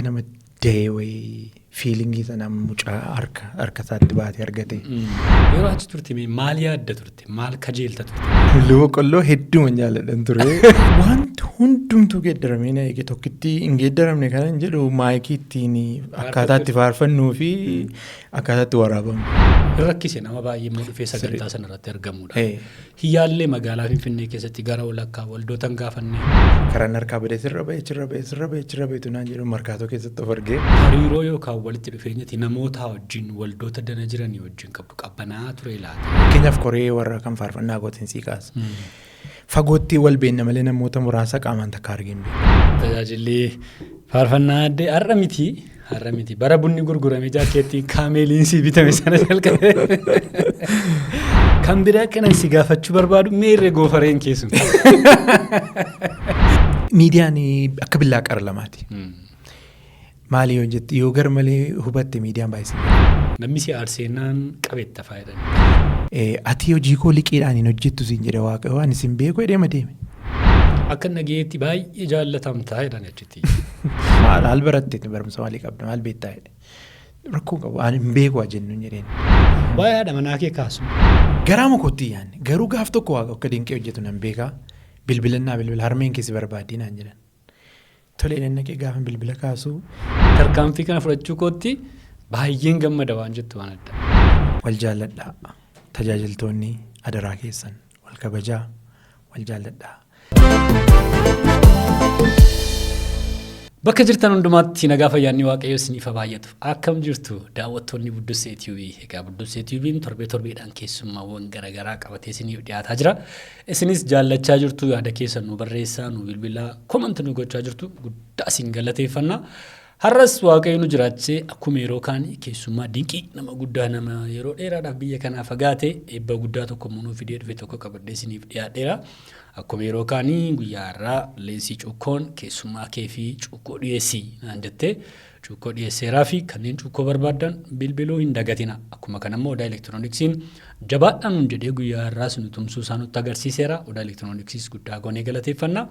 akka nama deewee fiilingii sana mucaa harka isaatti baatee argate. Yeroo achi turte maal yaadda turte? Maal kajeelta turte? Mul'uu boqqolloo hedduu jaalladhan ture. Wanti hundumtuu geeddaramee na eege tokkitti hin geeddaramne kana hin jedhu maayikii ittiin akkaataa itti faarfannuu fi akkaataa itti waraabamu. Rakkise nama baay'ee immoo dhufee sagantaa sanarratti argamudha. Hiyyaallee magaalaa Finfinnee keessatti gara walakkaa waldootan gaafanne. Karaan harkaa badee sirra ba'e tunaan jedhu markaatoo keessatti of argee. Hariiroo yookaan walitti dhufeenyatti namoota wajjin waldoota dana jiranii wajjin qabdu qabbanaa ture laata. Fakkeenyaaf koree warra kan faarfannaa gootiin sii kaasa. Fagootti wal beekna malee namoota muraasa qaamaan takka arginu. Tajaajilli faarfannaa addee har'a miti bara bunni gurgurame jaakeettiin kaameeliin si bitame sana jalqabe. Kan biraa kanan si gaafachuu barbaadu meerree goofareen keessumaa. Miidiyaan akka billaa qara lamaati. Maali yoo jetti yoo gar malee hubatte miidiyaan baay'isanii. Namni si aarseenaan qabeetta faayidaan. Ati hojii koo liqiidhaan hin hojjettu siin jedhe waaqa waan isin beeku deema. Akka nageetti baay'ee jaallatamtaa jedhan achitti. Maal baratte barumsa maalii qabda maal beektaa jedhe. Rakkoo qabu ani hin beeku jennu hin jedheen. Baay'aadha manaa kee kaasu. Garaa mokootti yaanne garuu gaaf tokko waaqa akka dinqee hojjetu nan beekaa bilbilannaa harmeen keessi barbaadii naan jedhan. Tolee nannaqee gaafa bilbila kaasuu. Tarkaanfii kana fudhachuu kootti baay'een gammada waan jettu waan adda. Wal jaalladhaa. Tajaajiltoonni adaraa keessan wal kabajaa wal jaalladhaa. Bakka jirtan hundumaatti nagaa fayyaanni waaqayyo isiniif baay'atu. Akkam jirtu daawwattoonni Budduusee TV. Egaa Budduusee TV'n torbeedhaan keessummaawwan garaagaraa qabatee isiniif dhiyaataa jira. Isinis jaallachaa jirtu yaada keessan nu barreessaa nu bilbilaa komantii nu gochaa jirtu guddaa isin galateeffanna. Har'as waaqayyo nu jiraachee akkuma yeroo kaanii keessummaa dinqii nama guddaa nama yeroo dheeraadhaaf biyya kanaa fagaate eebba guddaa tokko munuu fidee dhufe tokko qabadhee isiniif dhiyaadheera. Akkuma yeroo kaanii guyyaa har'aa leensii cuukkoon keessummaa kee fi cuukkoo dhiyeessii naan jettee cuukkoo dhiyeesseeraa fi kanneen cuukkoo barbaadan bilbiluu hin dagatina. Akkuma kanammoo odaa elektirooniksiin jabaadhaan nun jedhee guyyaa har'aa sun tumsuu isaa nutti agarsiiseera. Odaa elektirooniksiis guddaa goonee galateeffanna.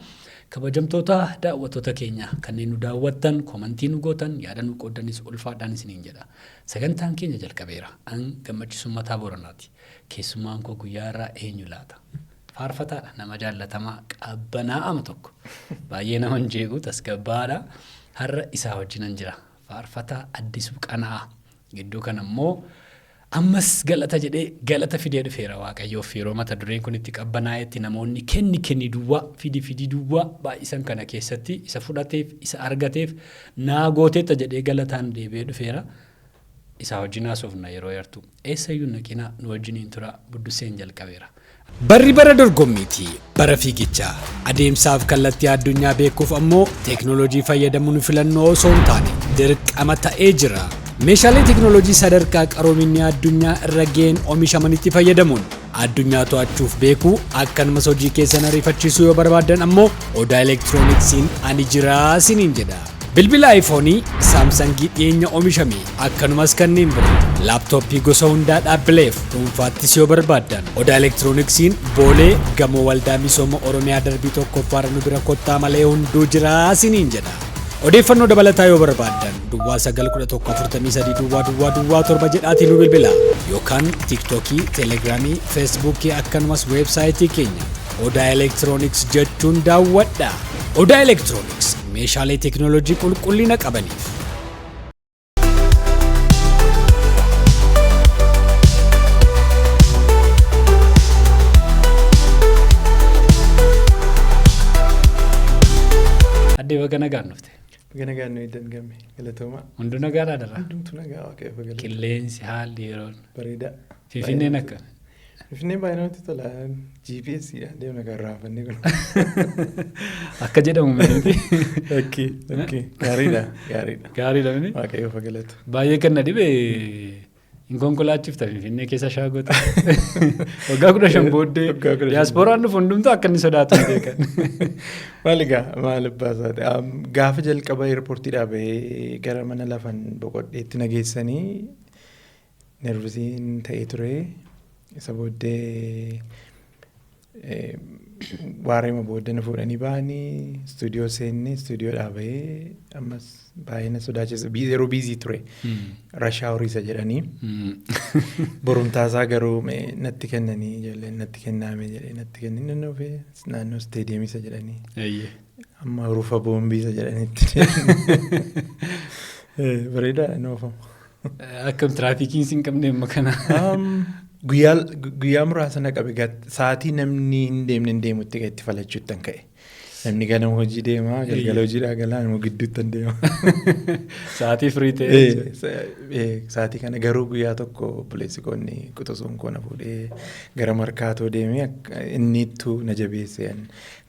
Kabajamtoota daawwattoota keenya kanneen nu daawwattan komantii nu gootan yaada nu qoodanis ulfaadhaan isiniin jedha. Sagantaan keenya jalqabeera. An gammachiisummaa mataa Booranaati. Keessummaan koo guyyaa har'aa eenyu laata? Faarfataadha nama jaallatamaa qabbanaa'ama tokko. Baay'ee nama jeequ tasgabbaadha. Har'a isaa wajjinan jira. Faarfataa Addisuu Qana'aa. Gidduu kanammoo ammas galata jedhee galata fidee dhufeera waaqayyoof yeroo mata dureen kun itti qabbanaa'etti namoonni kenni duwwaa fidi duwwaa baay'isan kana keessatti isa fudhateef isa argateef naa gooteetta jedhee galataan deebi'ee dhufeera. Isaa wajjin haasofna yeroo yartu eessayyuu naqinaa nu wajjiniin tura Budduuseen jalqabeera. Barri bara dorgommiiti bara fiigichaa adeemsaaf kallattii addunyaa beekuuf ammoo teeknooloojii fayyadamuun filannoo osoo hin taane dirqama ta'ee jira. Meeshaalee teeknooloojii sadarkaa qaroominni addunyaa irra ga'een oomishamanitti fayyadamuun addunyaa to'achuuf beekuu akkanumas hojii keessan ariifachiisuu yoo barbaadan ammoo odaa elektirooniksiin ani jiraa isiniin jedha. Bilbila iPhoneii Samsungii dhiyeenya oomishame akkanumas kanneen biroo laaptooppii gosa hundaa dhaabbileef dhuunfaattis yoo barbaadan odaa elektirooniksiin boolee gamoo waldaa misooma Oromiyaa darbii tokkoffaarra nu bira kottaa malee hunduu jiraa isiniin jedha. Odeeffannoo dabalataa yoo barbaadan duwwaa 91143 jedhaatiin nu bilbila yookaan TikTokii, Telegiraamii, Feesbuukii akkanumas weebsaayitii keenya odaa elektirooniks jechuun daawwadha. Odaa elektirooniks meeshaalee teeknooloojii qulqullina qabaniif. Addee baga nagaan dhufte. Baga nagaan nu iddoo gamme galatooma. Hunduu nagaadhaa dara. Hundumtu nagaa waaqayyo galatooma. Qilleensi haalli yeroon. Bareeda. Finfinneen akka. Finfinneen baay'ee namatti tola. GPS deemna kan raafannee kun. Akka jedhamu miti. Okay. Gaariidha. Gaariidha miti. Waaqayyo galatu. Baay'ee kan na dhibe hin konkolaachifta Finfinnee keessa shaagota. Waggaa 15 booddee diyaaspooraan dhufu hundumtuu akka inni sodaatu beekan. Maal baasaadha. Gaafa jalqaba eerpoortiidhaa bahee gara mana lafan boqodheetti nageessanii nervisiin ta'ee ture. Isa booddee Waaree booddee na fuudhanii ba'anii istuudiyoo seennee istuudiyoo dhaabee ammas baay'ee na sodaachisa. Yeroo biizii ture. Rashaa horiisa jedhanii. Borumtaasaa garuu natti kennanii ijoolleen natti kennaame jedhee natti kennanii nuufee naannoo isteediyeemisa jedhanii. Amma ruufa boombiisa jedhanitti. Bareedaadha noofamu. Akkam tiraafikiin sin qabne amma kana. Guyyaa muraasa na qabe sa'aatii namni hin deemutti itti falachuutti kan ka'e. Namni ganama hojii deemaa galgala hojiidhaa galaa nama gidduutti hin deema. Sa'aatii firii ta'e. Sa'aatii kana garuu guyyaa tokko buleessi qoonni quxusuun koona fuudhee gara markaatoo deemee inni ittuu na jabeesse.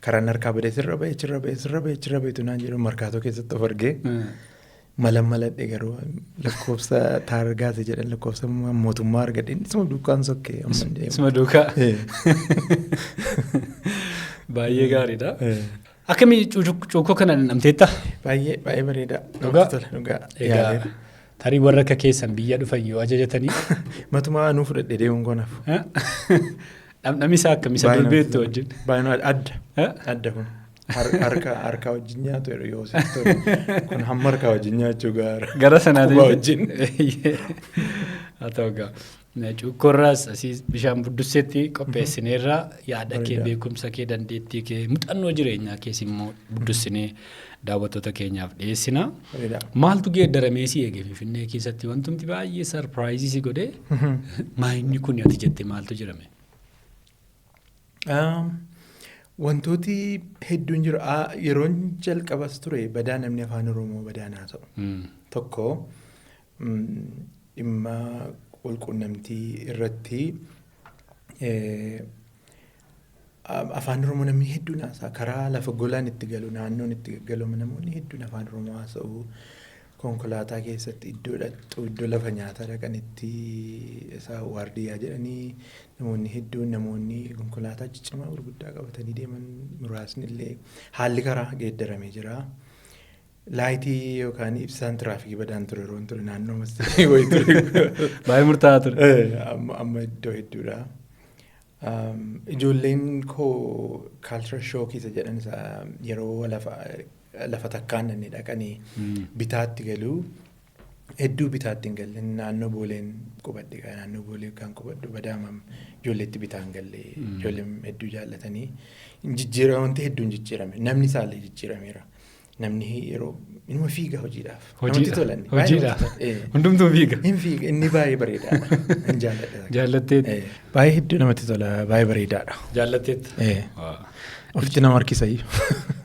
Karaan harkaa badee sirra beetu naan jedhu markaatoo keessatti of argee. Maladhe garuu lakkoofsa taargaase jedhan lakkoofsa mootummaa argadhe isuma duukaan sokkee. Isuma duukaa. Baay'ee gaariidha. Akkamii cuukkoo kana namteetta? Baay'ee bareeda. Dhugaa. Tarii warra akka keessan biyya dhufan yoo ajajatanii. Matumaa anuu fudhadhee deemuun koonaaf. Dhamdhamni isaa akkamisa bilbeettu wajjin? Baay'inaan adda kun. Harka wajjin nyaatu yoo sitti kun hamma harka wajjin nyaachuu gaara. Gara sanaati. Wajjin. Haa ta'u gaa. Cuukkoorraas asii bishaan buddusseetti qopheessineerraa yaada kee beekumsa kee dandeettii kee muuxannoo jireenyaa keessa immoo buddussinee daawwattoota keenyaaf dhiyeessina. Maaltu geeddaramee si eege Finfinnee keessatti wantumti baay'ee sarpiraayizii si godhee maayinni kun ati jettee maaltu jirame? Wantooti hedduun jiru. Yeroon jalqabas ture badaa namni afaan Oromoo badaan haa ta'u. Tokko dhimma walquunnamtii irratti afaan Oromoo namni hedduun haasa'a. Karaa lafa golaan itti galu naannoon itti galu namoonni hedduun afaan Oromoo haasa'u. Konkolaataa keessatti iddoo lafa nyaataa dhaqanitti isaa waardiyyaa jedhanii namoonni hedduun namoonni konkolaataa ciccimaa gurguddaa qabatanii deeman muraasni illee haalli karaa geeddaramee jira. Laayitii yookaan ibsaan tiraafikii badaan ture yeroon ture naannoo masjidii wayii ture. Baay'ee murtaa'aa ture. Amma iddoo hedduudha. Ijoolleen koo kaalchara shookii isa jedhan yeroo lafa takkaan inni dhaqanii bitaatti galuu hedduu bitaatti hin galle naannoo booleen qubadde naannoo boolee kan qubaddu badaamam ijoolleetti bitaan galle ijoolleen hedduu jaallatanii wanti hedduun jijjiirame namni isaallee jijjiirameera namni yeroo inuma fiiga hojiidhaaf namatti tolan hundumtuu fiiga inni baay'ee bareedaadha hin jaalladha jaallatteetti baay'ee hedduu namatti tola baay'ee bareedaadha jaallatteetti ofitti nama harkisayi.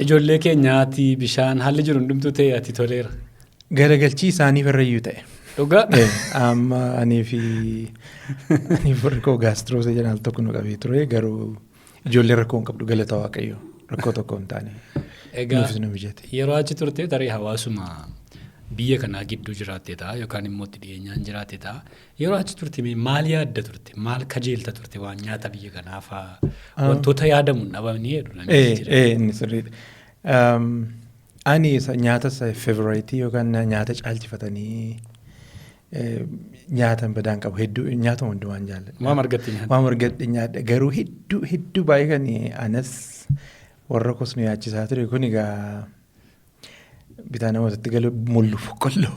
Ijoollee keenyaati bishaan haalli jiru hundumtuu ta'e ati toleera. Garagalchii isaanii farrayyuu ta'e. Dhugaa. Amma aniif warri koo gaastiroosa jedhan tokko nu qabee ture garuu ijoollee rakkoo hin qabdu galata waaqayyo rakkoo tokko hin taane. Egaa yeroo achi turte tarii hawaasuma biyya kanaa gidduu jiraatte ta'a yookaan immoo itti dhiyeenyaan jiraatte ta'a. Yeroo achi turte maal yaadda turte? Maal kajeelta turte waan nyaata biyya kanaafaa wantoota yaadamuun dhabamanii jedhu. Inni sirriidha. Ani nyaata feevoraayitii yookaan nyaata caalchifatanii nyaatan badaan qabu hedduu nyaata hundumaan jaalladha. Waan argatte nyaata? Waan argatte nyaadha garuu hedduu baay'ee kan anas warra kos nu yaachisaa ture kun egaa bitaa namootatti galu mullu boqqolloo.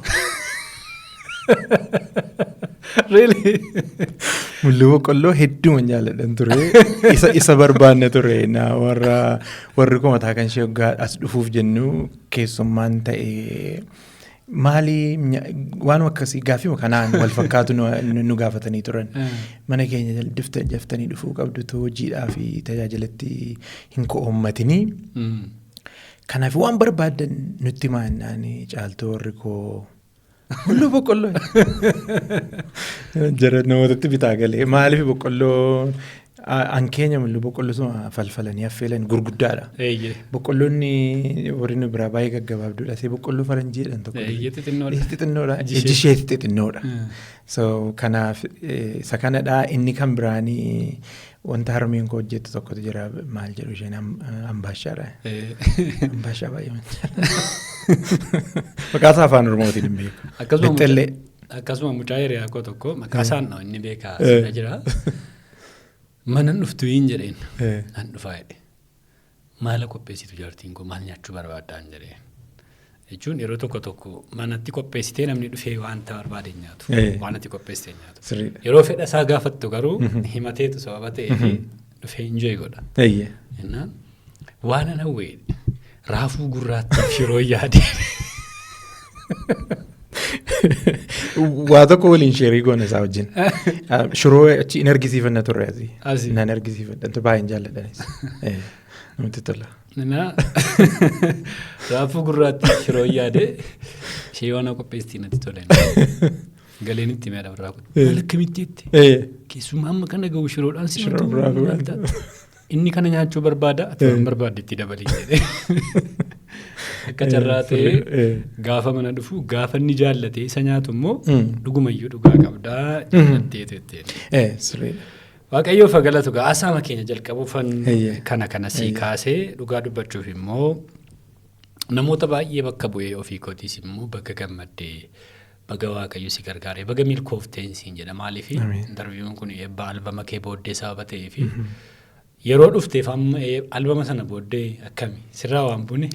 Really? Mullu boqqolloo hedduuma jaalladhan ture. Isa barbaanne ture warri komataa kan ishee as dhufuuf jennu keessummaan ta'e maalii waanuma akkasii gaaffii kanaan wal fakkaatu nu gaafatanii turan. Mana keenya jaftanii dhufuu qabdutu hojiidhaa fi tajaajilatti hin ko'ommatinii. Kanaaf waan barbaadan nutti maannaan caaltuu warri koo mullu boqqolloo. Jara namootatti bitaa galee maaliif boqqolloo Ankeenya mullu boqqolloo suma falfalanii affeelan gurguddaadha. Boqqolloonni warri nu biraa baay'ee gaggabaabduudha. See boqqolloo faranjii jedhan tokko. Xixinnoodha. Ijji ishee xixinnoodha. So kanaaf isa kanadha inni kan biraanii wanta harmeen koo hojjettu tokkotu jira maal jedhu isheen ambaashaadha. Ambaashaa baay'ee manchaadha. Maqaasaa afaan Oromootiin hin beeku. Akkasuma mucaa hiriyaa koo tokko maqaasaan inni beekaa jira. Mana dhuftu hin jedheen nan dhufaa jedhe. maala qopheessitu jaartiin koo maal nyaachuu barbaaddaa hin jedheen. Jechuun yeroo tokko manatti qopheessitee namni dhufee wanta barbaade nyaatu. Waan ati qopheessitee nyaatu. Yeroo fedha isaa gaafattu garuu himateetu sababa ta'ee dhufee enjoy godha. Jennaan waan ana hawwee raafuu gurraattii shiroo yaadee. Waa tokko waliin sheerii goone isaa wajjin. Shiroo achi hin argisiifanna turre asii. Naan argisiifanna baay'een jaalladhanis. Namatti tola. Raafuu gurraattii shiroo yaadee ishee waan qopheessitii natti tola. Galeen itti miidha birraa kun. Maal akkamitti itti? Keessumaa amma kana gahu shiroodhaan si nyaatu. Inni kana nyaachuu barbaada ati waan barbaadde itti dabalii jedhee. Akka carraa ta'ee gaafa mana dhufu gaafa inni jaallatee isa nyaatu immoo dhugumayyuu dhugaa qabdaa jedhamtee. Waaqayyoof galatu gaa asaama keenya jalqabuufan kana sii kaasee dhugaa dubbachuuf immoo namoota baay'ee bakka bu'ee ofii kootiis immoo bakka gammaddee baga waaqayyo si gargaaree baga milkoofteen siin jedha maaliif interviiyuun kun eebba albama kee booddee sababa ta'eef yeroo dhufteef amma albama sana booddee akkami sirraa waan bune?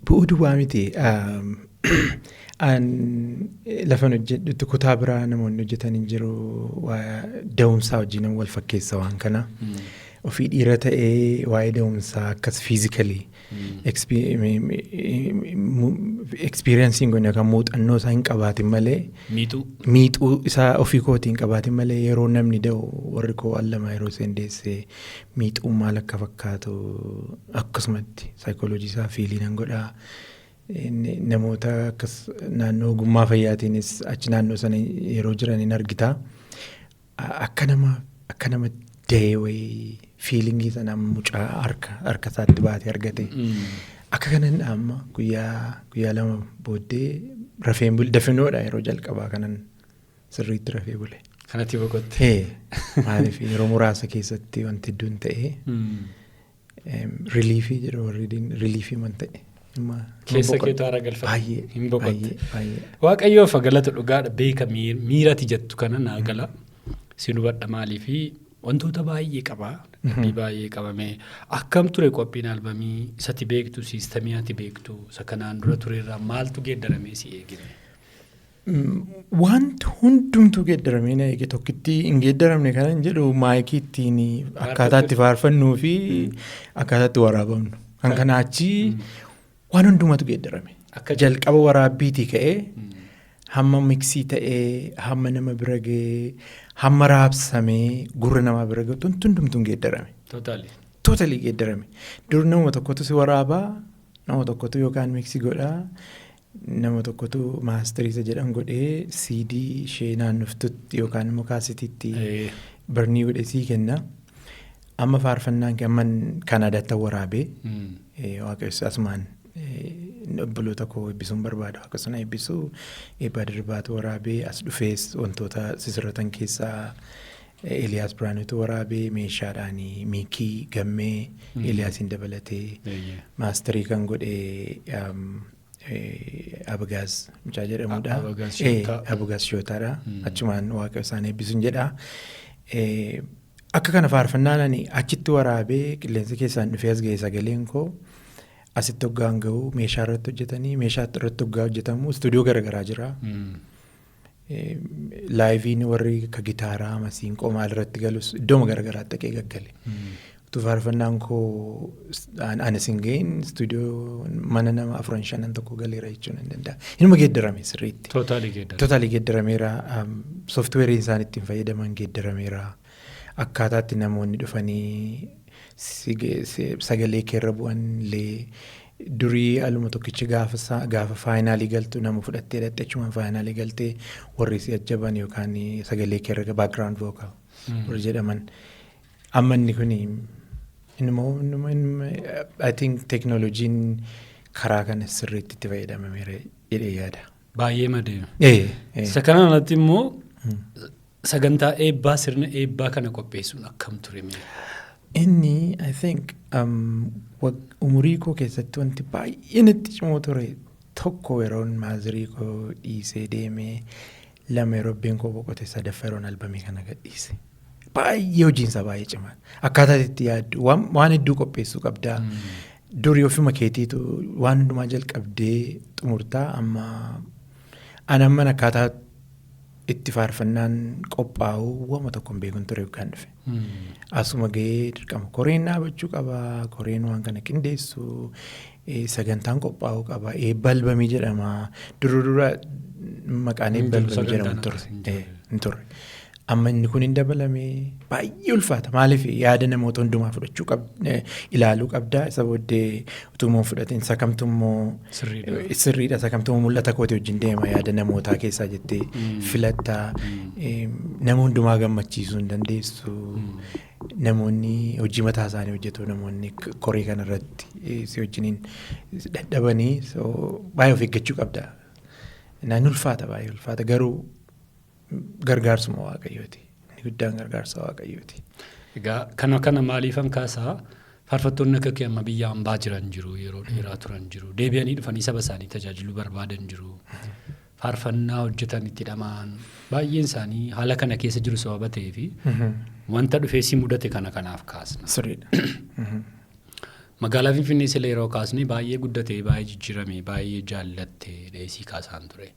Bu'uu duwwaa miti. Lafan hojjedhutti kutaa biraa namoonni hojjetan hin jiru da'umsaa wajjin wal fakkeessa waan kana. Ofii dhiira ta'ee waa'ee da'umsaa akkas fiizikalii ekspiriyensiin kun yookaan muuxannoo isaa hin qabaatin malee miixuu isaa ofii kootii hin qabaatin malee yeroo namni da'u warri koo allama yeroo isheen deessee miixuun maal akka fakkaatu akkasumatti saayikooloojii isaa fiilii nan godhaa. Namoota akkas naannoo ogummaa fayyaatiinis achi naannoo sana yeroo jiran hin argita. Akka nama da'ee wayii fiilingii sana mucaa harka isaatti baatee argate. Akka kanan amma guyyaa lama booddee rafeen bule dafinoodha yeroo jalqabaa kanan sirriitti rafee bule. Kanatti boqotte. Maaliif yeroo muraasa keessatti wanti hedduun ta'ee riliifii jedhu warri riliifii man ta'e. Keessa keetu haara galfate hin boqotte. Waaqayyoof galata dhugaadha beeka miirati jettu kana naa gala si hubadha maaliifi wantoota baay'ee qabaa dhabbii baay'ee qabamee akkam ture qophiin albamii isatti beektu siistamii ati beektu isa kanaan dura turerraa maaltu geeddaramee si eegine? Wanti hundumtuu geeddaramee na eege tokkitti hin geeddaramne kana hin jedhu maayikii ittiin akkaataa itti faarfannuu fi akkaataa itti waraabamnu. Kan kana achi waan hundumatu geeddarame. Jalqaba waraabbiitii ka'ee hamma miksii ta'ee hamma nama bira ga'ee hamma raabsamee gurra namaa bira ga'u hundumtuun geeddarame. Totally geeddarame. Dur nama tokkotu si waraabaa nama tokkotu yookaan miksii godhaa nama tokkotu maastariisa jedhan godhee CD ishee naannoftutti yookaan immoo kaasetiitti barnii godhee sii kenna. Amma faarfannaan amman Kanaadaatti waraabee waaqayyo asumaan obboloota koo eebbisuun barbaada akkasuma eebbisuu eebbaa dirbaatu waraabee as dhufees wantoota sisirratan keessaa Eliyaas Biraanutu waraabee meeshaadhaan miikii gammee Eliyaasiin dabalatee maastarii kan godhee Abagaaz mucaa jedhamudha. Abagaaz Shootaadha. Achumaan waaqayyo isaan eebbisuun jedha. Akka kana faarfannaadhaan achitti waraabee qilleensa keessaan dhufee as ga'e sagaleen koo asitti hoggaan ga'u meeshaa irratti hojjetanii meeshaa irratti hoggaa hojjetamu istuudiyoo garaagaraa jira. Laayiviin warri akka gitaaraa masiinqoo maal irratti galus iddoo garaagaraatti dhaqee gaggale. Utuu faarfannaan koo anas hin ga'iin istuudiyoo mana nama 4-5 tokko galeera jechuun hin danda'a. Inuma geeddarame sirriitti. Totaalii geeddarameera. Sooftiweeriin isaan ittiin fayyadaman geeddarameera. Akkaataatti namoonni dhufanii sagalee keerra bu'an illee durii aluma tokkichi gaafa faayinaalii galtu nama fudhattee dhadhachumaan faayinaalii galtee warri si ajjaban yookaan sagalee keerra baakgiraawundi vookaal warri jedhaman. Amma inni kun I think teknooloojiin karaa kana sirriitti itti fayyadamameera jedhee yaada. Baay'ee madeema. Isa kanaan alatti immoo sagantaa eebbaa sirna eebbaa kana qopheessuun akkam ture mee? Inni I think umurii koo keessatti wanti baay'ee natti cimoo ture tokko yeroon maazirii koo dhiisee deemee lama yeroo abbeen koo boqote sadaffaa yeroon albamii kana gadhiise. baay'ee hojiinsa baay'ee cimaa. Akkaataa itti yaaddu waan hedduu qopheessuu qabdaa. Durii ofuma keetiitu waan hundumaa jalqabdee xumurtaa amma akkaataa itti faarfannaan qophaa'u wama tokko hin beekun ture kan dhufe. Asuma gahee dirqama koreen dhaabachuu qaba, koreen waan kana qindeessu, sagantaan qophaa'uu qaba, eebbalbamii jedhama. Dura maqaan eebbalbamii jedhamu hin turre. Amma inni kun hin dabalame baay'ee ulfaata. Maaliif yaada namoota hundumaa fudhachuu ilaaluu qabdaa. Isa booddee utumoo fudhateen sakamtummoo sirriidha. Sakamtummoo mul'ata kooti wajjin deema yaada namootaa keessaa jettee filattaa. Nama hundumaa gammachiisuu hin dandeessu. Namoonni hojii mataa isaanii hojjetu namoonni koree kanarratti si wajjiniin dadhabanii baay'ee of eeggachuu qabda. Naan ulfaata baay'ee ulfaata garuu. Gargaarsuma waaqayyooti. Inni guddaan gargaarsa waaqayyooti. Egaa kana maaliifan kaasaa faarfattoonni akka kee amma biyya hambaa jiran jiru, yeroo dheeraa turan jiru, deebi'anii dhufanii saba isaanii tajaajiluu barbaadan jiru. Faarfannaa hojjetan itti dhamaan baay'een isaanii haala kana keessa jiru sababa ta'eef wanta dhufee si mudate kanaaf kaasna. Sirriidha. Magaalaa Finfinnee sila yeroo kaasne baay'ee guddatee, baay'ee jijjiirame, baay'ee jaallattee dheesii kaasaan ture.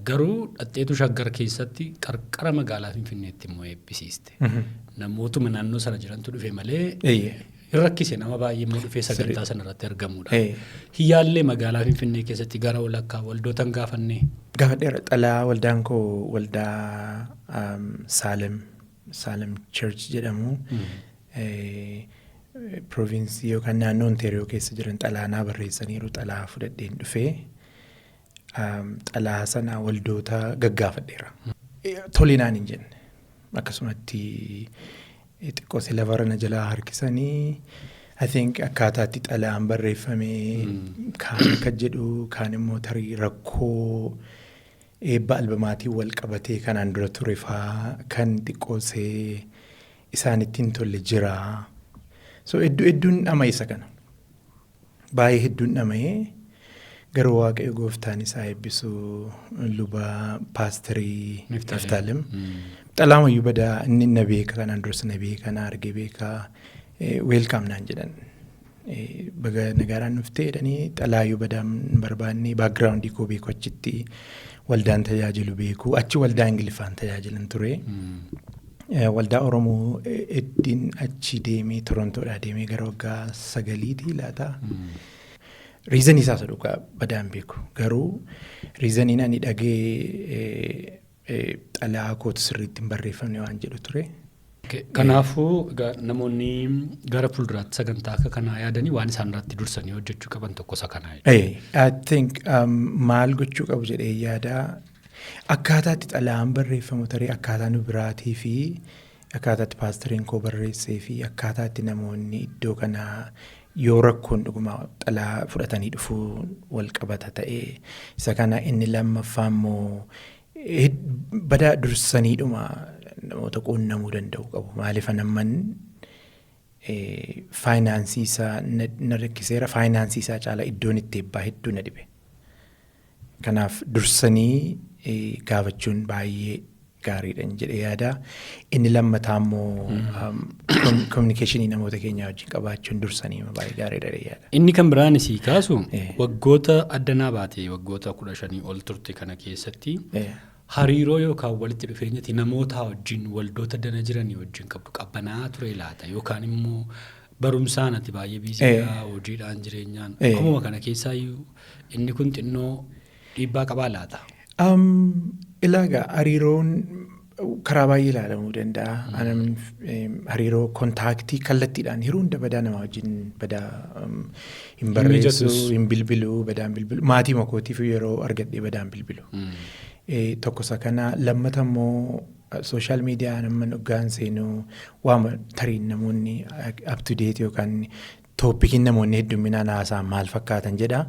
Garuu dhadheetu shaggar keessatti qarqara magaalaa Finfinneetti immoo eebbisiiste. Namootuma naannoo sana jirantu dhufe malee hin rakkise nama baay'ee immoo dhufee sagantaa sanarratti argamudha. Hiyyaallee magaalaa Finfinnee keessatti gara walakkaa waldootan gaafannee. Gaafadheera xalaa waldaan koo waldaa Saalem Church jedhamu provinsii yookaan naannoo Ontario keessa jiran xalaanaa barreessaniiru xalaa fudhadheen dhufee. Xalaa sana waldoota gaggaafadheera. Tolinaan hin jenne. Akkasumatti xiqqoo si lafarana jalaa harkisanii I think akkaataatti xalaan barreeffamee kaan akka jedhu kaan immoo tarii rakkoo eebba albamaatiin wal qabatee kanaan dura ture faa kan xiqqoosee isaanittiin tolle jira. So hedduun dhama'isa kana. Baay'ee hedduun dhama'ee. Garuu waaqayyo gooftaan isaa eebbisuu luba paasterii Niftaalem. Xalaamayyuu badaa inni na beeka kanaan dursa na beeka na arge beekaa weelkaam naan jedhan. Baga nagaadhaan dhuftee jedhanii xalaayyuu badaa hin barbaanne baakgiraawundii koo beeku achitti waldaan tajaajilu beeku achi waldaa Ingiliffaan tajaajilan ture. Waldaa Oromoo eddiin achi deemee Torontoodhaa deemee gara waggaa 9 laata. Riizanii isaa saduukaa badaan beeku. Garuu riizaniin ani dhagee xalaa kootu sirriitti hin barreeffamne waan jedhu ture. Kanaafuu namoonni gara fuulduraatti sagantaa akka kanaa yaadanii waan isaan irratti dursanii hojjechuu qaban tokko isa kanaa. I think maal gochuu qabu jedhee yaadaa akkaataatti xalaan barreeffamu tarii akkaataa nu biraatii fi akkaataatti paasteriin koo barreessee fi akkaataatti namoonni iddoo kanaa yoo rakkoon dhugumaa xalaa fudhatanii dhufuu wal qabata ta'ee isa kana inni lammaffaa immoo badaa dursaniidhuma namoota quunnamuu danda'u qabu. Maaliif anamman faayinaansii isaa na rakkiseera. Faayinaansii isaa caala iddoon itti eebbaa hedduu na dhibe. Kanaaf dursanii gaafachuun baay'ee gaariidhaan jedhee yaada. Inni lammataa immoo kominikeeshinii namoota keenyaa wajjin qabaachuun dursanii baay'ee gaariidha yaada. Inni kan biraan isii kaasu waggoota addanaa baatee waggoota 15 ol turte kana keessatti hariiroo yookaan walitti dhufeenyatti namoota wajjin waldoota dana jiranii wajjin qabdu qabbanaa ture laata yookaan immoo barumsaan ati baay'ee biiziidhaa hojiidhaan jireenyaan amuma kana keessaayyuu inni kun xinnoo dhiibbaa qabaa laata? Ilaagaa hariiroon karaa baay'ee ilaalamuu danda'a. Hariiroo kontaaktii kallattiidhaan yeroo hunda badaa namaa wajjin badaa hin barreessu, hin bilbilu, badaan bilbilu. Maatii makootiif yeroo argadhee badaan bilbilu. Tokko isa kana lammata immoo sooshaal miidiyaa nama dhugaan seenuu waama tariin namoonni up to date yookaan tooppikiin namoonni hedduminaan haasa'an maal fakkaatan jedha.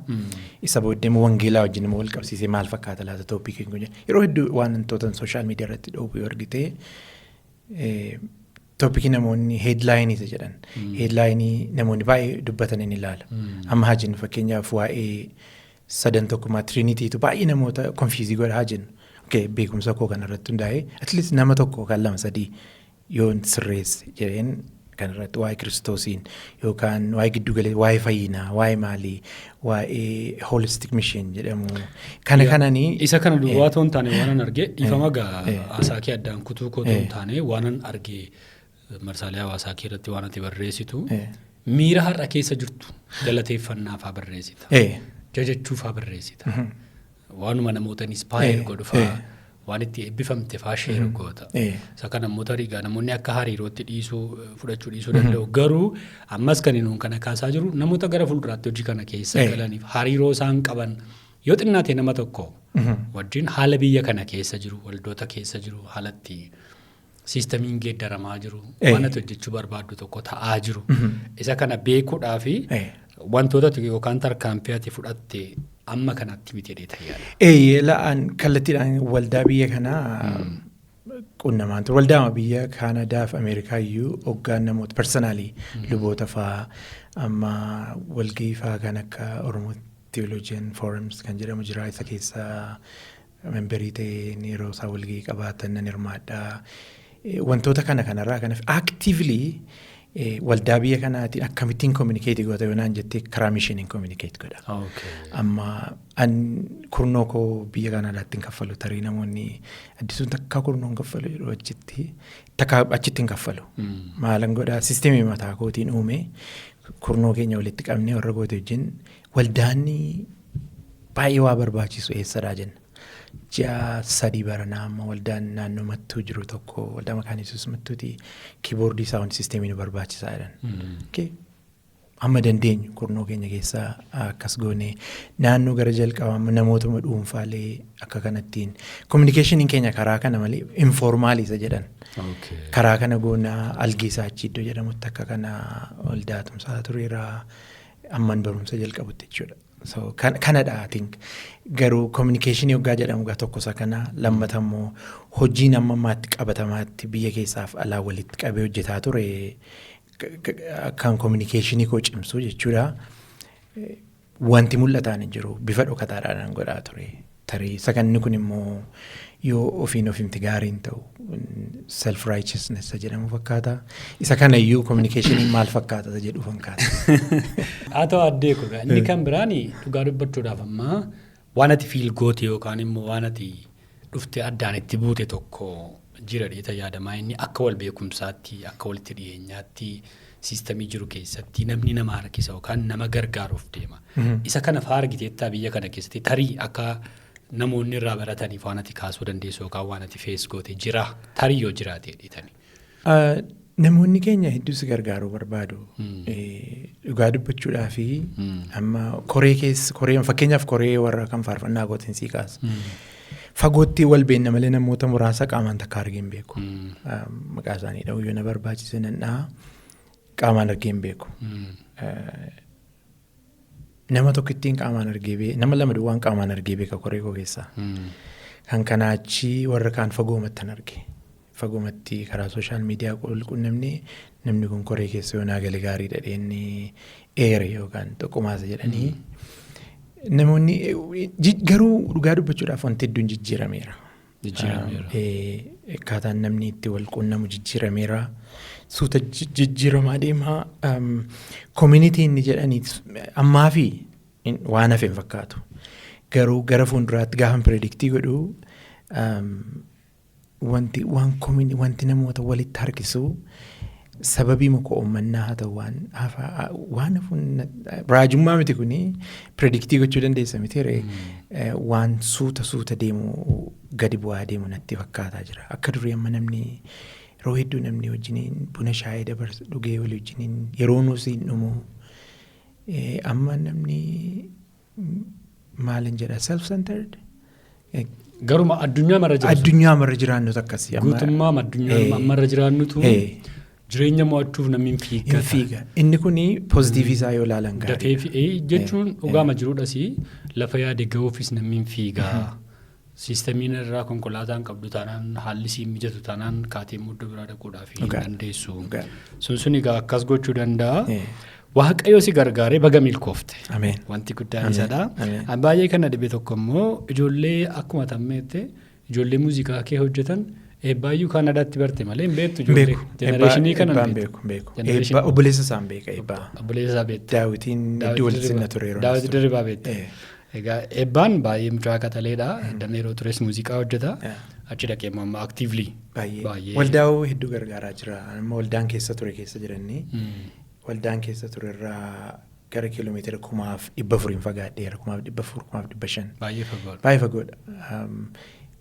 Isa booddee immoo wangeelaa wajjin immoo wal qabsiisee maal fakkaata laata tooppikiin kun jedha. Yeroo hedduu waan wantoota sooshaal miidiyaa irratti dhoobuu yoo argite tooppikii namoonni heedlaayinii jedhan. Heedlaayinii namoonni baay'ee dubbatan ni ilaala. Amma haa jennu fakkeenyaaf waa'ee sadan tokkummaa Trinitiitu baay'ee namoota konfiizii godhaa jennu. Beekumsa koo kanarratti hundaa'ee at least nama tokko kan 2-3 yoon sirreesse jedheen kanarratti waa'ee kiristoosiin yookaan waa'ee giddugalee waa'ee fayyinaa waa'ee maalii waa'ee holistic mission jedhamu kananii. Isa kana duwwaa ta'uun taane waanan argee dhiifama hasaakee addaan kutuu koo ta'uun taane waanan argee marsaalee hawaasaa kee irratti waan ati barreessitu miira har'a keessa jirtu galateeffannaafaa barreessita. Jajachuufaa barreessita. Waanuma namoota inspire godhufaa. Waan itti eebbifamte faashee goota. Isa kana immoo tariigaa namoonni akka hariirootti fudhachuu dhiisuu danda'u. Garuu ammas kan nuun kana kaasaa jiru namoota gara fuulduraatti hojii kana keessa galaniif hariiroo isaan qaban yoo xinnaate nama tokko wajjin haala biyya kana keessa jiru waldoota keessa jiru haalatti siistamiin geeddaramaa jiru waan ati hojjechuu barbaaddu tokko ta'aa jiru. Isa kana beekuudhaa fi wantoota yookaan tarkaanfii ati fudhatte amma kanatti miti jedhee tajaajila. La'aan kallattiidhaan waldaa biyya kanaa qunnamaan ture. Waldaama biyya Kaanadaa fi Ameerikaa iyyuu hoggaan namoota personaalii luboota fa'aa amma walgahii fa'aa kan akka Oromoo Theologian Forums kan jedhamu jira. Isa keessaa memberii ta'ee yeroo isaa walgahii qabaatan nan hirmaadhaa. Wantoota kanarraa kanaaf actively waldaa biyya kanaatiin akkamittiin communicate goota yoonaan jettee karaa mishiniin communicate godha. Amma kurnoo koo biyya Kanaadaatti hin kaffalu tarii namoonni addisuun takka kurnoon kaffalu yeroo achitti hin kaffalu. Maalan godhaa sisteemii mataa kootiin uume kurnoo keenya walitti qabnee warra goote wajjin waldaanni baay'ee waa barbaachisu eessadhaa jenna. Ji'a 3 baranaa amma waldaan naannoo mattuu jiru tokko waldaa maqaan Yesuus mattuuti kiiboordii saawundi sisteemii nu barbaachisaa jedhan. Amma dandeenyu kurnoo keenya keessaa akkas goone naannoo gara jalqabaa namootuma dhuunfaalee akka kanattiin kominikeeshiniin keenya karaa kana malee informaalii isa jedhan. Karaa kana goonaa algeessaa achi iddoo jedhamutti akka kana waldaa tumsaa tureeraa amman barumsa jalqabutti jechuudha. So kanadha I think garuu communication yoggaa jedhamu gaa tokko isa kana lammata immoo hojiin amma ammaatti qabatamaatti biyya keessaaf alaa walitti qabee hojjetaa ture kan communicationii koo cimsuu jechuudha. Wanti mul'ataan hin jiru bifa dhokataadhaan godhaa ture. Tarii saganni kun immoo yoo ofiin ofimti gaariin ta'u self righteousness jedhamu fakkaata. Isa kana iyyuu communicationii maal fakkaata jedhu fakkaata. Haa ta'u addee kun inni kan biraani dhugaa dubbachuudhaaf amma waan ati fiil goote yookaan immoo waan ati dhufte addaan itti buute tokko jira dheeta yaadamaa inni akka wal beekumsaatti akka walitti dhiyeenyaatti siistamii jiru keessatti namni nama harkisa yookaan nama gargaaruuf deema. Isa kana fa'aa argiteettaa biyya kana keessatti tarii akka namoonni irraa barataniif waan ati kaasuu dandeessu yookaan waan ati fees goote jira tarii yoo jiraate dheetani. Namoonni keenya hedduus gargaaruu barbaadu. Dhugaa dubbachuudhaa fi amma koree fakkeenyaaf koree warra kan faarfannaa gootiin sii kaasa. Fagootti wal beenna malee namoota muraasa qaamaan takka argee hin beeku. Maqaa isaanii dha'uu yoo na barbaachise nan dha'a qaamaan argee hin beeku. Nama tokko ittiin qaamaan argee nama lama duwwaan qaamaan argee beeka koree koo keessaa. Kan kanaachi warra kaan fagoomattan arge. Fagoomatti karaa sooshaal miidiyaa namni kun koree keessa yoo naa gale gaarii dhadheenni eere yookaan tokkumaasa jedhanii. Namoonni garuu dhugaa dubbachuudhaaf wanti hedduun jijjiirameera. Akkaataan namni itti wal quunnamu jijjiirameera. Suuta jijjiiramaa deemaa. Koominitiin inni jedhanii ammaa fi waan hafe hin fakkaatu. Garuu gara fuulduraatti gaafa pireediktii godhu wanti namoota walitti harkisu sababii muka uumannaa haa ta'u waan raajummaa miti kuni pireediktii gochuu dandeessa miti waan suuta deemu gadi bu'aa deemu natti fakkaataa jira. Akka durii amma namni yeroo hedduu namni wajjiniin buna shaayii dabarsu dhugee walii wajjiniin yeroo nuusi hin dhumu amma namni maalin jedha self-centered. Garuma addunyaa marra jiraannutu akkasii. Guutummaa addunyaa marra jiraannutu jireenya mo'achuuf namni hin fiiga. Inni kuni pozitiivii isaa yoo ilaalan gaarii. Jechuun dhugaama jiruudhas lafa yaade ga'uufis namni hin fiigaa. Siistamiin irraa konkolaataan qabdu taanaan haalli siin mijatu taanaan kaatee muddoo biraa dhaquudhaaf hin dandeessu. Sun egaa akkas gochuu danda'a. Waaqayyo si gargaaree baga milkoofte. Wanti guddaan isadha. Baay'ee kana dhibe tokko immoo ijoollee akkuma tammeette ijoollee muuziqaa kee hojjetan Eebbaayyuu Kaanaadaatti barte malee hin beektu ijoollee. Jenereeshinii kana hin beeku. Eebbaa obboleessa isaa hin beeka eebbaa. Obboleessa isaa beekte. Daawitiin iddoo walitti sinna ture yeroo. Daawit Dirribaa beekte. Egaa eebbaan baay'ee mucaa kataleedha. Damee yeroo tures muuziqaa hojjeta. Achi dhaqee amma aktiivlii. Baay'ee. Waldaa hedduu gargaaraa jira. Amma waldaan keessa ture keessa jiranii. Waldaan keessa ture irraa gara kiiloomeetira 4,400 fagaadheera. 4,400 baay'ee fagoodha.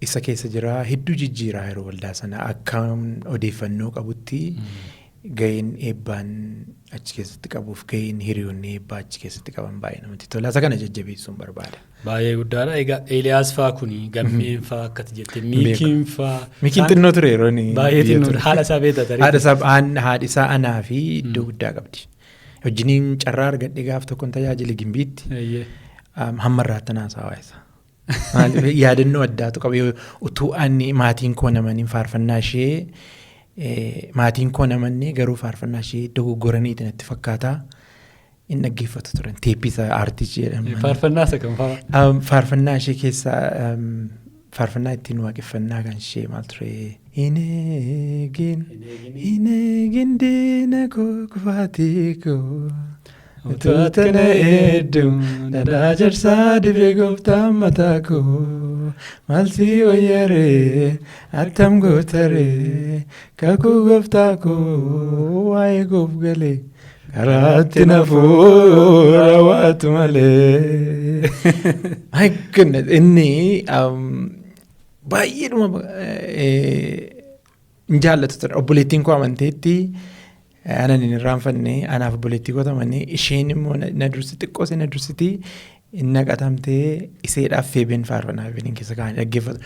Isa keessa jira hedduu jijjiiraa yeroo waldaa sana akka odeeffannoo qabutti gaheen eebbaan achi keessatti qabuuf gaheen hiriyoonni eebbaa achi keessatti qaban baay'ee namatti tola. Isa kana jajjabeessuun barbaada. Baay'ee guddaadha. Egaa Eeliyaas fa'aa kuni gammeen fa'aa akkati jettee Miikiin fa'aa. Miikiin xinnoo ture yeroo inni. Baay'ee xinnoo haadha isaa beektaa tarii. Haadhi isaa anaa fi iddoo guddaa qabdi. Wajjiniin carraa argadhe gaaf tokkoon tajaajila gimbiitti hamma irraatti naasaa waa'isa. Yaadannoo addaatu qaba. Utuu ani maatiin koo namaniin faarfannaa ishee maatiin koo namannee garuu faarfannaa ishee dogoggoraniiti natti fakkaata. Inni dhaggeeffatu turan teeppisa aartii jedhama. Faarfannaa isa kam fa'aa? Faarfannaa ishee keessaa faarfannaa ittiin waaqeffannaa kan ishee maal ture? Hin eegin diina koo kufaatii koo. Utuutana hedduu dhadhaa jarsaa dibee gooftaan mataa koo maalsi wayyaree attam gootaree kakuu gooftaa koo waa'ee goof galee karaatti nafuura waatu malee. My goodness inni baay'eedhuma hin jaallatu ture. Obboleettiin koo amanteetti. Anan hin irraanfanne anaaf obboleettii koo tamannee isheen immoo na dursiti xiqqoose na dursiti inni qatamtee iseedhaaf feebeen faarfannaa feebeen keessa kaa'anii dhaggeeffatu.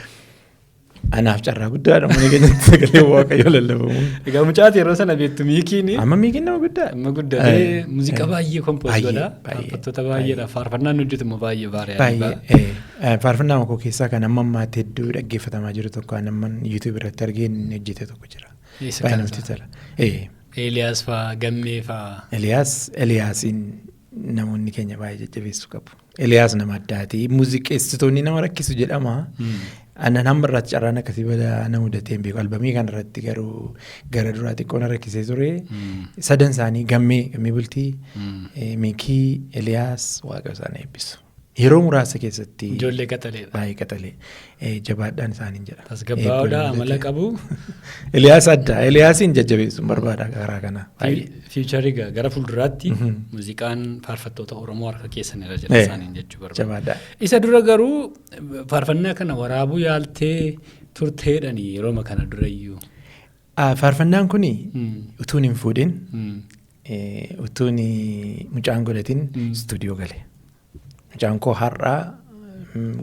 Anaaf carraa guddaadha mana keenyatti sagalee waaqayyoo lallabamu. Egaa mucaati yeroo sana beektu Miikiini. Amma Miikiin nama guddaa. Amma guddatee muuziqaa baay'ee kompoos godha. Faarfattoota baay'eedha. Faarfannaan hojjetu immoo baay'ee baari'aadha. Baay'ee. Faarfannaa koo keessaa kan amma ammaatti hedduu dhaggeeffatamaa jiru tokko kan amma YouTube irratti argee inni hojjete tokko jira. Baay'ee namatti tola. Eeliyaas fa'aa gammee fa'aa. Eliyaasiin namoonni keenya baay'ee jajjabeessuu qabu. Eliyaas nama addaati. Muuziqeessitoonni nama rakkisu jedhama. Annan hamma irratti carraan akkasii bada na mudatee hin beeku. Albamii kana irratti garuu gara duraa xiqqoo na rakkisee ture. Sadan isaanii gammee bultii Miikii Eliyaas waaqa isaanii eebbisu. Yeroo muraasa keessatti ijoollee qaxaleedha. Baay'ee qaxalee jabaadhaan isaaniin jedha. Tasgabbaa'uudha amala qabu. Eliyaas adda. Eliyaasiin jajjabeessuun barbaada karaa kana. Fiicharii gara fuulduraatti muuziqaan faarfattoota Oromoo harka keessan irra jira isaaniin jechuu barbaada. Jabaadha. Isa dura garuu faarfannaa kana waraabuu yaaltee turteedhani yerooma kana durayyuu. Faarfannaan kuni utuun hin fuudhin utuun mucaan godhatin istuudiyoo gale. Mucaan koo har'aa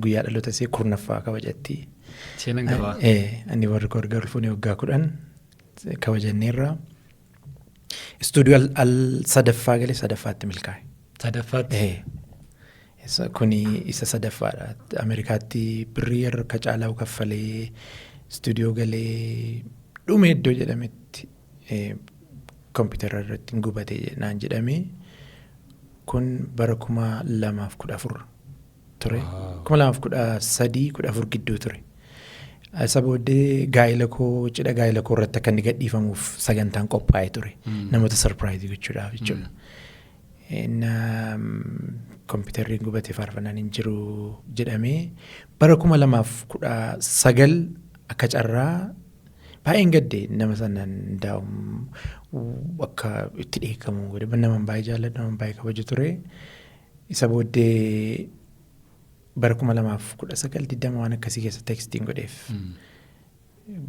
guyyaa dhaloota isee 10ffaa kabajatti. Seenan gabaa. Ani warri koo erga fuunee waggaa 10 kabajanneerra. Istuudiyoo al sadaffaa galee sadaffaatti milkaa'e. Sadaffaatti? Kuni isa sadaffaadha. Ameerikaatti birrii harka caalaa kaffalee istuudiyoo galee dhume iddoo jedhametti kompiitara irratti gubatee naan jedhamee. Kun bara 2014 ture. 2013-14 gidduu ture. Isa booddee gaa'ela koo cidha gaa'ela koo irratti akka inni gadhiifamuuf sagantaan qophaa'ee ture. Namoota sarpiraayizii gochuudhaaf jechuudha. Kompiitarri gubatee faarfannaan hin jiru jedhamee bara 2019 akka carraa baay'een gaddee nama sanaan akka itti dheekamu godhe nama baay'ee jaalladhu nama baay'ee kabaju ture. Isa booddee bara 2019 waan akkasii keessa tekstiin godheef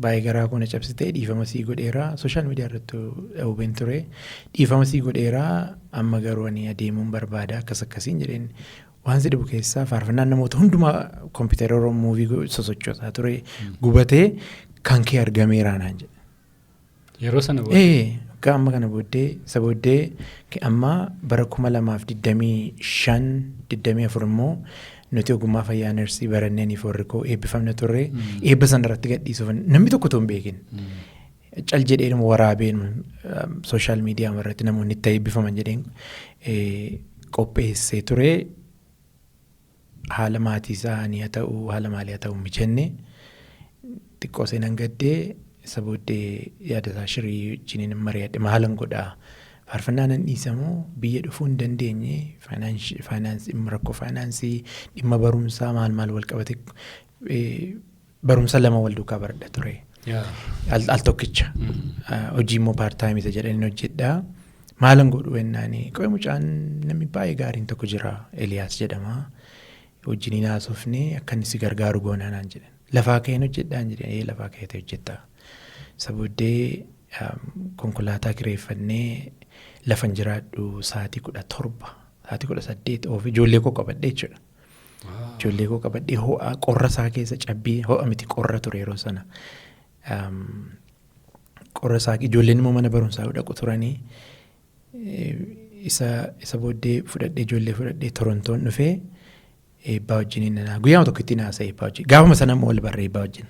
baay'ee garaa koo na cabsitee dhiifama sii godheera. Sooshaal miidiyaa irratti hubeen ture. Dhiifama sii godheera amma garuu ani adeemuun barbaada akkas akkasiin jedheen waan si dhibu keessaa faarfannaan namoota hundumaa kompiitara Oromoo muuvii sosochootaa ture gubatee kan kee argameera naan jedhe. Yeroo sana booddee? Amma kana booddee isa booddee amma bara 2025-24 immoo nuti ogummaa fayyaa neersii baranneeniif warri koo eebbifamne turre eebba sana irratti gadhiisuuf namni tokko too hin beekin. Cal jedheen waraabeen sooshaal miidiyaa irratti namoonni itti eebbifaman jedheen qopheessee ture. Haala maatii isaanii haa ta'u haala maalii haa ta'u mijenne xiqqoo seenan gaddee isa booddee yaadataa shirii wajjiniin mari'adhe maalan godhaa faarfannaan hin dhiisamoo biyya dhufuu hin dandeenye faayinaansii rakkoo faayinaansii dhimma barumsaa maal wal qabate barumsa 2 wal duukaa baradha ture. Al tokkicha hojii immoo paartaayimii isa jedhanii hojjedhaa maalan godhu wennaanii qo'ee mucaan namni baay'ee gaariin tokko jira Eliyaas jedhama wajjiniin haasofnee akka inni si gargaaru goonaa naan jedhan lafaa ka'een hojjedhaan jedhanii lafaa ka'ee hojjettaa isa booddee konkolaataa kireeffannee lafan jiraadhu sa'aatii 17 sa'aatii 18 of ijoollee koo qabadhee jechuudha. Ijoollee koo qabadhee ho'a qorra isaa keessa cabbii ho'a miti qorra ture yeroo sana. Qorra isaa ijoolleen immoo mana barumsaa dhaqu turanii isa booddee fudhadhee ijoollee fudhadhee Torontoon dhufee eebbaa wajjiniin nanaa guyyaa tokko ittiin haasa'e eebbaa wajjin gaafuma sana immoo wal barree eebbaa wajjin.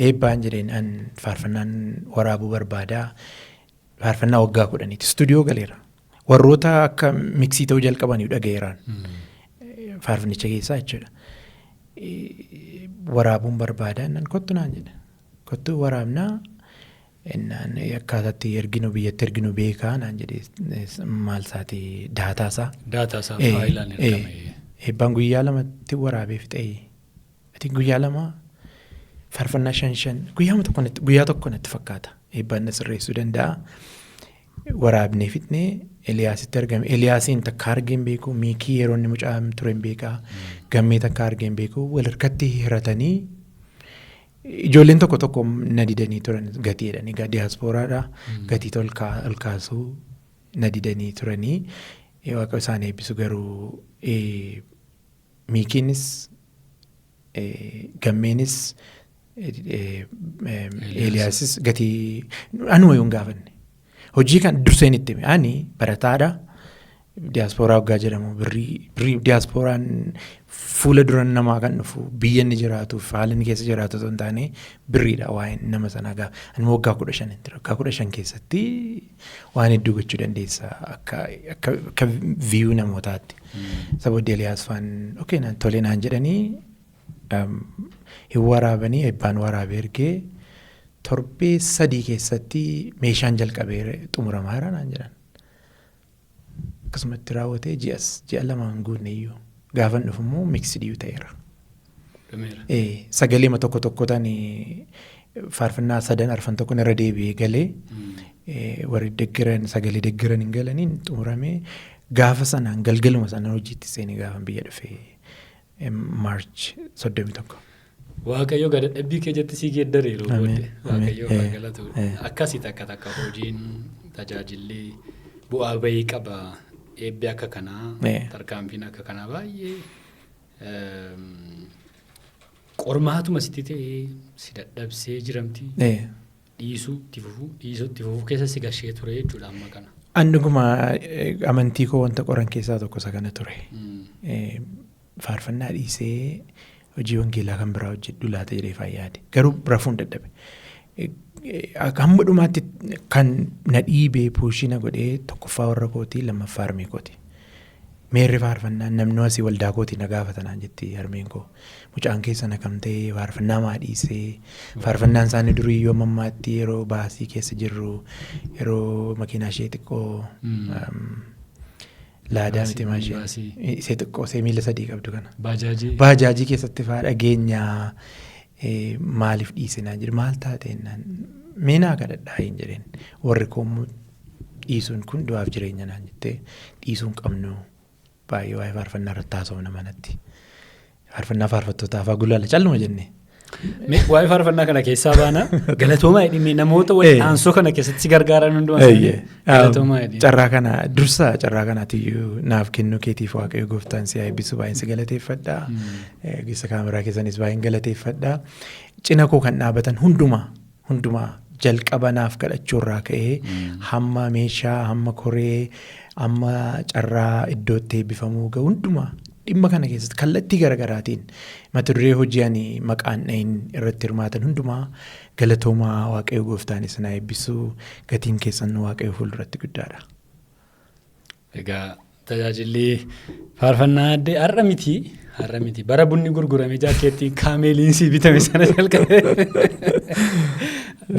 Eebbaan jedheen an faarfannaan waraabuu barbaadaa faarfannaa waggaa 10 stuudiyoo galeera warroota akka miksii ta'uu jalqabanii dhagayeeraan faarfannicha keessaa jechuudha. Waraabuun barbaadaa nan kottu naan jedha kottu waraabnaa innaan akkaataatti erginu biyyatti erginu beekaa naan jedhee maal isaati daataasaa faayilaan ergame. Eebbaan guyyaa 2tti waraabeef ta'e ati guyyaa 2 faarfannaa 5 guyyaa tokko natti fakkaata eebbaan na sirreessuu danda'a. Waraabnee fitnee Eliyaasitti argame Eliyaasiin takka argeen beeku miikii yeroo inni mucaan ture hin beekaa gammee takka argeen beeku wal harkatti hiratanii ijoolleen tokko na didanii turan gatii jedhanii diiyaaspooraadha gatii ol kaasuu na didanii turanii waaqa isaan eebbisu garuu miikiinis gammeenis Eliyaasis gatii anuma yoon gaafanne. Hojii kan durseen itti ani barataadha diiyaaspooraa waggaa jedhamu birrii diiyaasporaan fuula duran namaa kan dhufu biyya inni jiraatuuf haala inni keessa jiraatu osoo hin taane birriidha waa'een nama sanaa ani waggaa 15 ture waggaa 15 keessatti waan hedduu gochuu dandeessa akka viyuu namootaatti sababni Eliyaas faan naan tolee naan jedhanii hin waraabanii eebbaan waraabee ergee torbee 3 keessatti meeshaan jalqabee xumuramaara naan jedhan. Akkasumatti raawwatee ji'a 2 guunne iyyuu gaafan dhufu immoo miksidiyyuu ta'eera. Sagalee tokko ta'anii faarfannaa 3 arfan tokko irra deebi'ee galee warri deggeran sagalee deggeran hin galaniin xumuramee gaafa sanaan galgaluma sanaan hojiitti seenee gaafan biyya dhufee Maarch 31. Waaqayyo gada dhabbii kee jetti sii geeddaree yeroo booddee waaqayyo galatu akkasii takka hojiin tajaajilli bu'aa bahii qaba eebbi akka kanaa tarkaanfiin akka kanaa baay'ee qormaatuma sitti ta'ee si dadhabsee jiramti dhiisuu itti fufuu keessa si gashee ture jechuudha amma kana. Anduguma amantii koo wanta qoran keessaa tokko isa kana ture. Faarfannaa dhiisee hojii wangeelaa kan biraa hojjedhu laata jedhee faayyaade garuu rafuun dadhabe. Hamma dhumaatti kan na dhiibee puushina godhee tokkoffaa warra kootii lammaffaa harmee kooti. Meerri faarfannaa namni asii waldaa kootii na gaafatanaan jetti harmeen koo. Mucaan keessa na kam ta'ee faarfannaa maa dhiisee faarfannaan isaanii durii yoo mammaatti yeroo baasii keessa jirru yeroo makiinaa ishee xiqqoo laadaa miti maashee ishee xiqqoo ishee miila 3 qabdu kana. Baajaajii keessatti faa dhageenyaa maaliif dhiisinaa jiru maal taateenaan meenaa kadhadhaa hin jedheen warri koommoo dhiisuun kun du'aaf jireenya naan jettee dhiisuun qabnu baay'ee waa'ee faarfannaa irratti haasofna manatti. Faarfannaa faarfattootaaf gulaala calluma jennee. Waa'ee faarfannaa kana keessaa baana galatoomaa jedhime namoota waliin aansoo kana keessatti gargaaran hundumaa galatoomaa jedhime. Carraa kanaatiyyuu naaf kennuu keetiif waaqayyo gooftaan si eebbisu baay'een si galateeffadhaa. Gisa kaameraa keessanis baay'een galateeffadhaa. Cina koo kan dhaabatan hundumaa jalqaba naaf kadhachuurraa ka'ee hamma meeshaa hamma koree hamma carraa iddootti eebbifamuu ga'u hundumaa. Dhimma kana keessatti kallattii garaagaraatiin mata duree hojii ani maqaan dhahin irratti hirmaatan hundumaa galatoomaa waaqayyo gooftaanis na eebbisuu gatiin keessan waaqayyo fuulduratti guddaadha. Egaa tajaajilli faarfannaa addee har'a miti bara bunni gurguramee jaakeettiin kaameeliin sii bitame sana jalqabe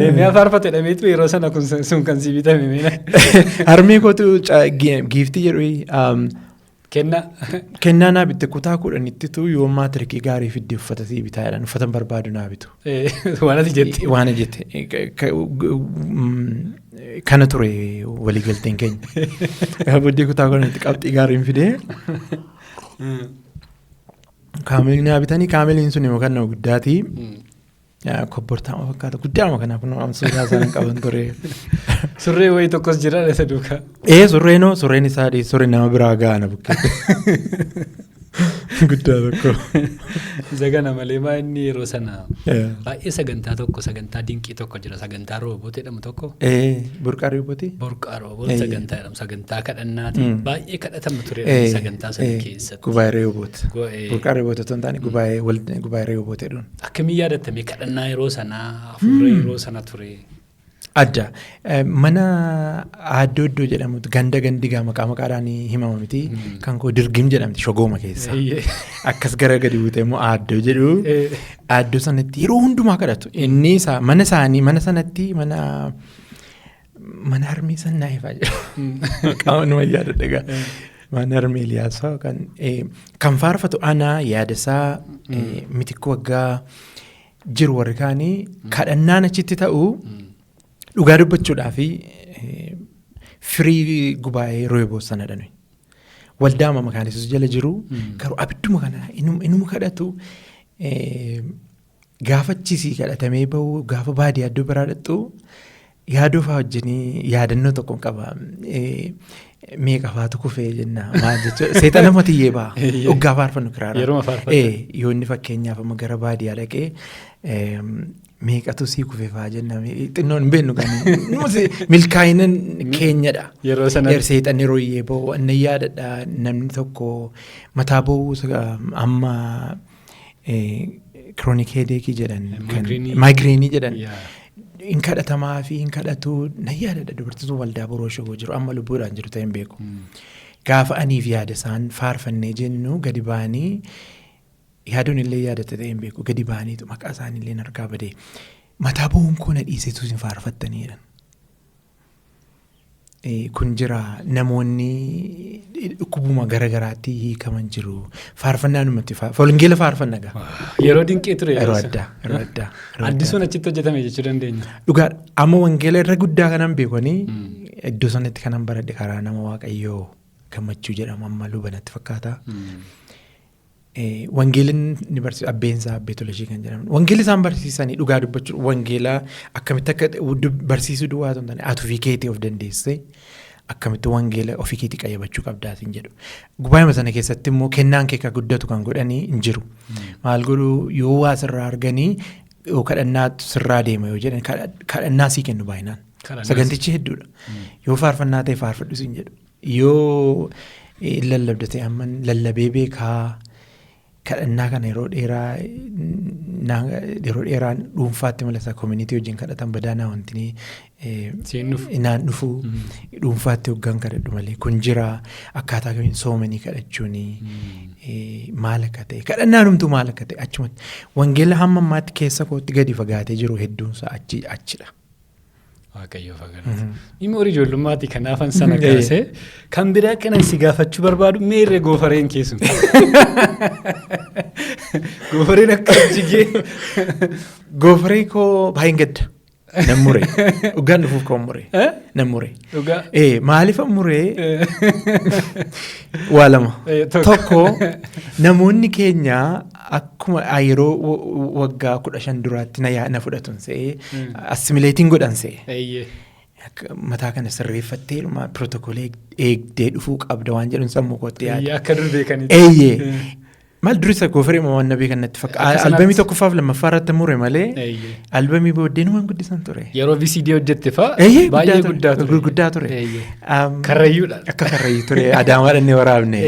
deemee faarfate dhameetu yeroo sana kun sun kan sii bitame meena harmee kootu giiftii jedhu kennaa naa bitte kutaa 10 yoo maatirikii gaarii fidde uffata sii bitaa jedhan uffatan barbaadu naa bitu waan jette kana ture waliigalteen keenya booddee kutaa 10 qabxii gaariin fidee kaameelii naa bitanii kaameeliin sun immoo kan nama guddaatii kobbortaama fakkaata guddaama kanaaf suuraa isaan qaban ture. Surree wayii tokkos jira isa duukaa. Surreen isaa surree nama biraa gaana bukkee. Guddaa tokko. Isa kana malee maa inni yeroo sana baay'ee sagantaa dinqii tokko jira sagantaa rooboot jedhamu tokko. Burqaa roobooti. Burqaa rooboot sagantaa jedhamu sagantaa kadhannaati baay'ee kadhatama ture sagantaa sana keessatti. Gubaa'ee rooboot. Burqaa rooboot otoo hin taane gubaa'ee rooboot jedhuun. Akkamiin yaadattame kadhannaa yeroo sanaa hafuura yeroo sana ture. Adda mana Aaddoo Iddoo jedhamutu gandigaa maqaadhaan himama miti kan koo Dirgim jedhamti shogooma keessa akkas gara gadi buutee immoo Aaddoo jedhu Aaddoo sanatti yeroo hundumaa kadhatu inni mana sanatti mana harmee sannaa ifaa jedhu qaama yaadadha mana harmee Iliyaasaa kan faarfatu ana yaadasaa mitikoo waggaa jiru warri kaanii kadhannaan achitti ta'u. Dhugaa dubbachuudhaa fi firii gubaa'ee rooboot sana dhanu waldaa makaanisus jala jiru garuu abidduma kana inuma kadhatu gaafa achisii kadhatamee bahu gaafa baadiyyaa iddoo biraa dhaqxu yaadoo fa'aa wajjinii yaadannoo tokko qaba meeqa faatu kufee jenna maal jechuudha seexana matiyyee ba'a dhuggaa faarfannu kiraara yoo inni fakkeenyaaf amma gara baadiyyaa dhaqee meeqatu sii kufee fa'aa jenna xinnoon hin beeknu kan milkaa'ina keenyadha. Yeroo sana seexanni rooyyee bahu anna yaadadha namni tokko mataa bahu amma kiroonik heedeekii jedhan maayigireenii jedhan. In kadhatamaa fi in kadhatu na yaadadha dubartiin waldaa borooshoo jiru amma lubbuudhaan jiru ta'een beeku. Gaafa aniif yaada isaan faarfannee jennu gadi ba'anii yaaduun illee yaadate ta'een beeku gadi ba'aniitu maqaa isaanii illee argaa badee mataa bu'uun koo na dhiisetu isin faarfattaniidha. Kun jira namoonni dhukkubuma garagaraatti hiikaman jiru faarfannaa numatti wangeela faarfanna gaa. Yeroo dinqii ture yeroo addaa. Addisuun achitti hojjetame jechuu dandeenya. Dhugaa amma wangeela irra guddaa kanan beekanii iddoo sanatti kanan baradhe karaa nama Waaqayyoo Gammachuu jedhamu amma lubanatti fakkaata. Wangeelin ni barsiisu abbeensaa abbee Tolashii kan jedhamu wangeelli isaan barsiisanii dhugaa dubbachuu wangeelaa akkamitti akka barsiisuu duwwaa ta'uu danda'e ati ofii keetii of dandeesse akkamitti wangeela ofii keetii qayyabachuu qabdaatiin jedhu gubaa'ima sana keessatti immoo kennaan kee akka guddatu kan godhanii hin jiru maal godhu yoo waa sirraa arganii yoo kadhannaa sirraa deema yoo jedhan kadhannaa sii kennu baay'inaan sagantichi hedduudha yoo faarfannaa ta'e faarfadhu siin jedhu yoo lallabdate amma lallabee beekaa. Kadhannaa kana yeroo dheeraan dhuunfaatti malasa community wajjin kadhatan badaanaa wanti inaan dhufu dhuunfaatti hoggaan kadhadhu malee kun jira akkaataa kamiin soomanii kadhachuun maal akka ta'e kadhannaa dhumtuu maal akka ta'e achumatti wangeela hamma ammaatti keessa kootti gadi fagaatee jiru hedduunsaa achidha. Waaqayyoo fagaatu. Dhimmoori ijoollummaati kanaafan sana kaasee kan biraa kanan si gaafachuu barbaadu meerree goofareen keessuun. Goofareen akka jigee. Goofaree koo baay'een gadda. Nan muree. Dhugaan dhufuuf koo muree. Nan muree. Dhugaa. Maaliif muree? Waa lama. Tokko namoonni keenya akkuma yeroo waggaa 15 duraatti na fudhatun se'ee assimileetiin godhan se'ee. Mataa kana sirreeffattee pirootokoolii eegdee dhufuu qabda waan jedhuun sammuu kootti yaada. Akka dur beekanii. Maal durisa goofaree waan nabii kanatti fakkaata. Albamii tokkoffaaf lammaffaa irratti mure malee albamii booddeen waan guddisan ture. Yeroo VCD hojjette fa'a baay'ee guddaa ture. Karrayyuudha. Akka karrayyuu ture Adaamaadhaan ni waraabne.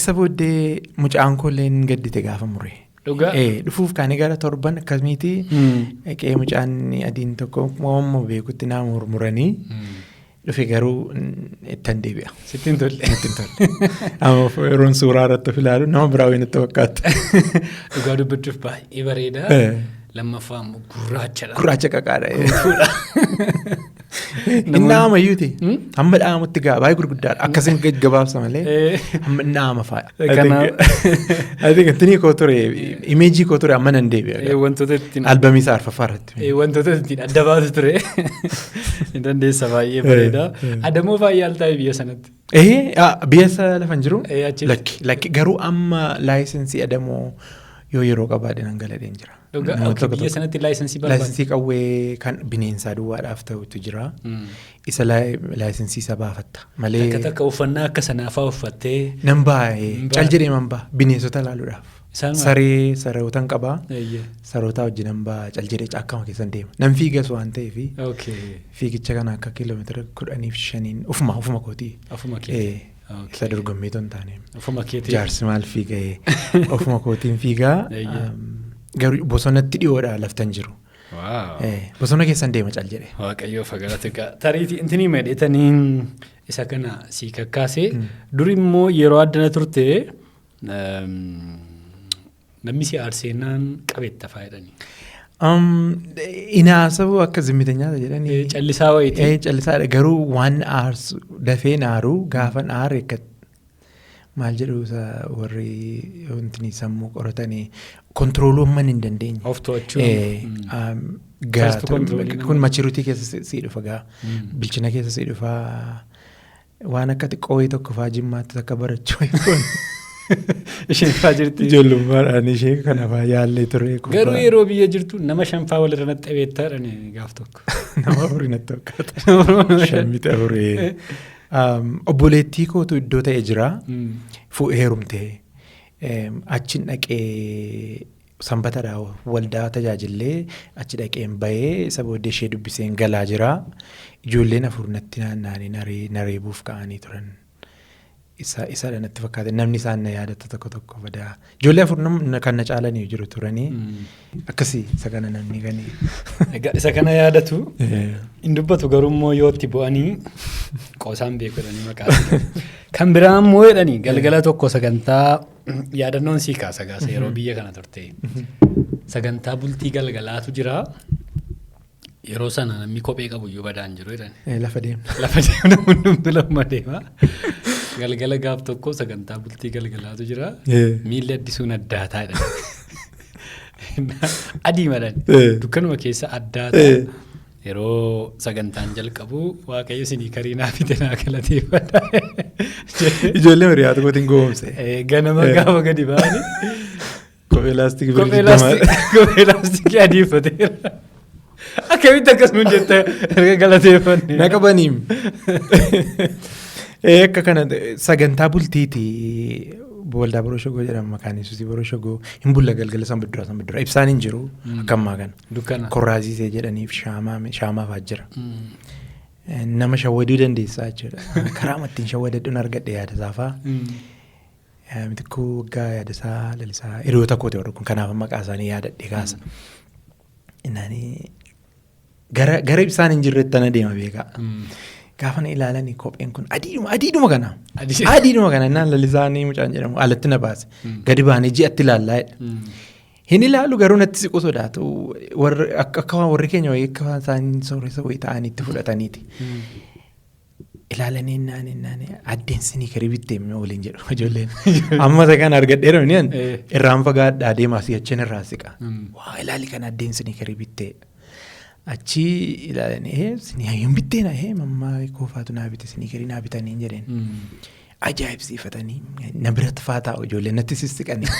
Isa booddee mucaan koolleen gaddite gaafa mure. Dhufuuf kaanii gara torban akkasumatti qe'ee mucaan adiin tokko immoo beekutti nama murmuranii dhufe garuu ittan deebi'a. Sittiin tolle. Ittiin tolle. Amma yeroon suuraa irratti of ilaalu nama biraa wayii natti fakkaata. Dhugaa dubbachuuf baay'ee bareeda. Lammaffaa immoo gurraachadha. Gurraacha qaqaadha. Inni amayyuuti. Amma dhaamutti gaa baay'ee gurguddaadha. Akkasiin gabaabsa malee amma dhaama fa'a. I think intini koo ture imeejii koo ture amma nan deebi'a. Wantoota ittiin albamii isaa arfaffaa irratti. Wantoota ittiin adda baatu ture. Dandeessa baay'ee bareeda. Adamoo baay'ee altaa'i biyya sanatti. Biyya isa lafan jiru? Lakki. Garuu amma laayisensii adamoo yoo yeroo qabaadhe nan galadheen jira. Biyya sanatti laayisensii barbaada. Laayisensii qawwee kan bineensaa duwwaadhaaf ta'utu jira. Isa laayisensii isa baafatta. Malee. Takka uffannaa akka sanaafaa uffattee. Nan baay'ee cal jedhee man ba'a bineensota ilaaluudhaaf. Sarootaan qabaa. Sarootaa wajjin nan ba'a cal jedhee caakkama keessan deema. Nan fiigas waan ta'eef. Fiigicha kana akka kiiloomeetira 15 ufuma kootii. Ofuma keetii. Isa dorgommiitu hin taane. Ofuma keetii. Jaarsi maal fiigee ofuma kootiin fiigaa. Garuu bosonatti dhiyoodha laftan jiru. Bosona keessan deema cal jedhe. Waaqayyoo fagaate gaa. Tariitii intinii medheetaniin isa kana sii kakkaasee dur immoo yeroo addana turte namni si aarseenaan qabeetta faayidanii. Inaasabuu akka zimmitanyaata jedhanii. Callisaa wayitii. Callisaadha garuu waan aarsu dafee naaruu gaafa naare maal jedhu warri wanti sammuu qoratanii kontirooluu amman hin dandeenye. Of to'achuu. Kun machiruutii keessa sii dhufa gaa. Bilchina keessa sii dhufa waan akka xiqqoo tokko faa jimmaatti akka barachuu. Isheen faa jirti. Ijoollummaadhaan ishee kanaafaa yaallee ture. Garuu yeroo biyya jirtu nama shanfaa walirra natti beektaadhaan gaaf tokko. Nama afurii natti fakkaata. Shanmita afurii. Obboleettii kootu iddoo ta'e jira. Heerumtee. Achiin dhaqee sanbatadha waldaa tajaajillee achi dhaqeen bahee isa booddee ishee dubbiseen galaa jira. Ijoolleen afur natti naanna'anii nareebuuf ka'anii turan. Isa natti fakkaate namni isaan na yaadata tokko fadaa. Ijoollee afur kan na caalanii jiru turanii akkasii isa kana namni ganii. Isa kana yaadatu hin dubbatu garuu immoo yoo itti bu'anii qoosaan beekudhanii maqaa. Kan biraa immoo jedhanii galgala tokko sagantaa yaadannoon sii kaasa gaasa yeroo biyya kana turte. Sagantaa bultii galgalaatu jira. Yeroo sana namni kophee qabu iyyuu badaan jiru jedhani. Lafa deemna. Lafa deemna hundumtu lafuma deema. Galgala gaaf tokko sagantaa bultii galgalaatu jira. Miilli addisuun addaataa jedhani. Adii madan. Dukkanuma keessa addaataa. Yeroo sagantaan jalqabu waaqayyo isinii kariinaa fite naa galateeffadha. Ijoollee hiriyaatu gootiin goomse. Ganama gaafa gadi ba'anii. Kophee laastikii Kophee laastikii adiifateera. Akkamitti akkasumas jette erga galateeffanne. Na qabaniim. Akka kana sagantaa bultiiti waldaa Boroshogoo jedhama maqaan Yesuusii Boroshogoo hin bulla galgala sanbadduraa ibsaan hin jiru akka ammaa kana. Dukkana. Korraazisee jedhaniif shaamaafaa jira. Nama shawwaduu dandeessaa jechuudha. Karaa ittiin shawwadadhuun argadhe yaadasaafaa. Mitikkuu waggaa yaadasaa lalisaa hiriyoota kooti warra kun kanaaf maqaa isaanii yaadadhe kaasa. Gara ibsaan hin jirretti tana deema beekaa. Gaafa na ilaalanii kopheen kun adiidhuma kana. Adiidhuma kana naan lalisaanii mucaan jedhamu alatti na baase. Gadi baanee ji'atti ilaallaa jedha. Hin ilaalu garuu natti siqu sodaatu akka warri keenya wayii akka isaanii sooressa wayii ta'anii itti fudhataniiti. Ilaalanii naani addeensinii kari bitteemme waliin jedhu ijoolleen. Amma isa kana argadheera miniin irraan fagaadhaa deemaa si achiin irraa siqa. Waa ilaali kana addeensinii kari bittee. Achi ilaalanii sinii hin bitteena mammaa koofaatu naa bite sinii kari naa bitanii hin jedheen. Ajaa'ibsiifatanii na biratti faa taa'u ijoollee natti sissiqanii.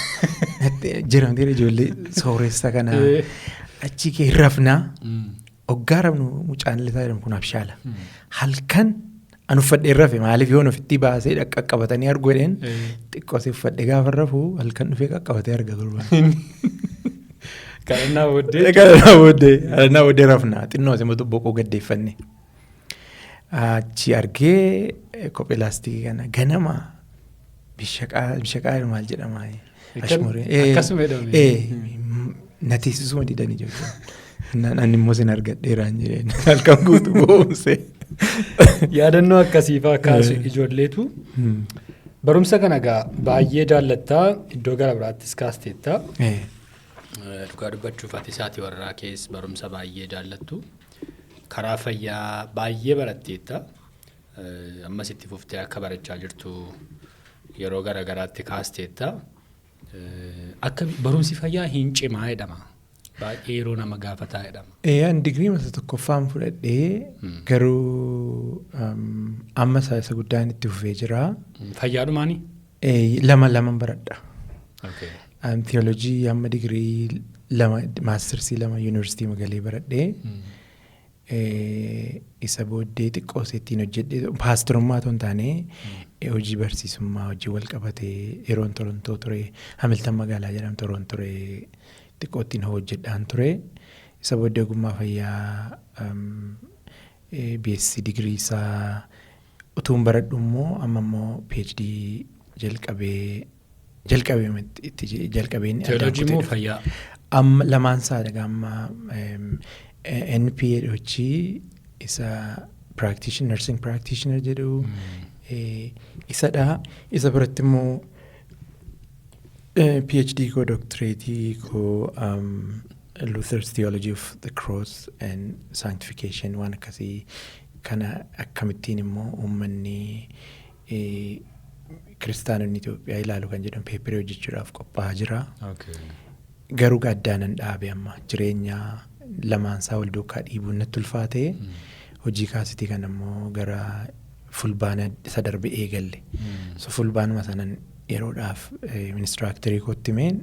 Jiramteera ijoollee sooressa kanaa achi kee rafnaa. Hoggaa rafnu mucaan lisaa jedhamu kun abshaala. Halkan an uffadhee rafe maaliif yoon ofitti baasee qaqqabatanii argu jedheen xiqqoosee uffadhee gaafa rafu halkan dhufee qaqqabatee arga gurbaan. Kadhannaa booddee rafnaa xinnoos immoo boqoo gaddeeffanne. Achi argee kophee laastikii kana ganama bishaqaa maal jedhama. Akkasuma jedhame. Na teessisuma didanii jiru. Ani immoo sin argadheeraan jedheen halkan guutuu boonse. Yaadannoo akkasiifaa kaasu ijoolleetu barumsa kana egaa baay'ee jaallattaa iddoo gara biraattis kaasteetta. Dhugaa dubbachuuf ati isaatii warraa keessa barumsa baay'ee jaallattu. Karaa fayyaa baay'ee baratteetta. Ammas itti fuftee akka barachaa jirtu yeroo gara garaatti kaasteetta. Akka barumsi fayyaa hin cimaa jedhama. Baay'ee yeroo nama gaafataa jedhama. An digirii masa tokkoffaan fudhadhee garuu amma isa guddaan itti fufee jira. Fayyaadhumaani? Lama baradha. Theolojii amma digirii maastersii 2 yuunivarsiitii Magalee baradhee isa booddee xiqqoo ittiin hojjedhee paastorummaa otoo hin taane hojii barsiisummaa hojii wal qabatee yeroon Torontoo ture Hamilton magaalaa jedhamtu Torontoo ture xiqqoo ittiin hojjedhaan ture isa booddee ogummaa fayyaa BSc digirii isaa utuun baradhu immoo amma immoo PhD jalqabeen teolojii moo fayyaa? Amma lamaan isaa amma NPA hojii isa nursing practitioner jedhu isadha. Isa biratti immoo PhD koo doctorateii koo Luther's Theology of the Cross and Sanctification waan akkasii kana akkamittiin immoo uummanni kiristaanonni Itoophiyaa ilaalu kan jedhamu peeperee hojjechuudhaaf qophaa'aa jira. Garuu gaddaanan dhaabe amma jireenya lamaansaa wal duukaa dhiibuun natti ulfaate hojii kaasitii kan ammoo gara fulbaana isa darbe eegalle. So fulbaanuma sanan yeroodhaaf ministiraaktarii kootti meen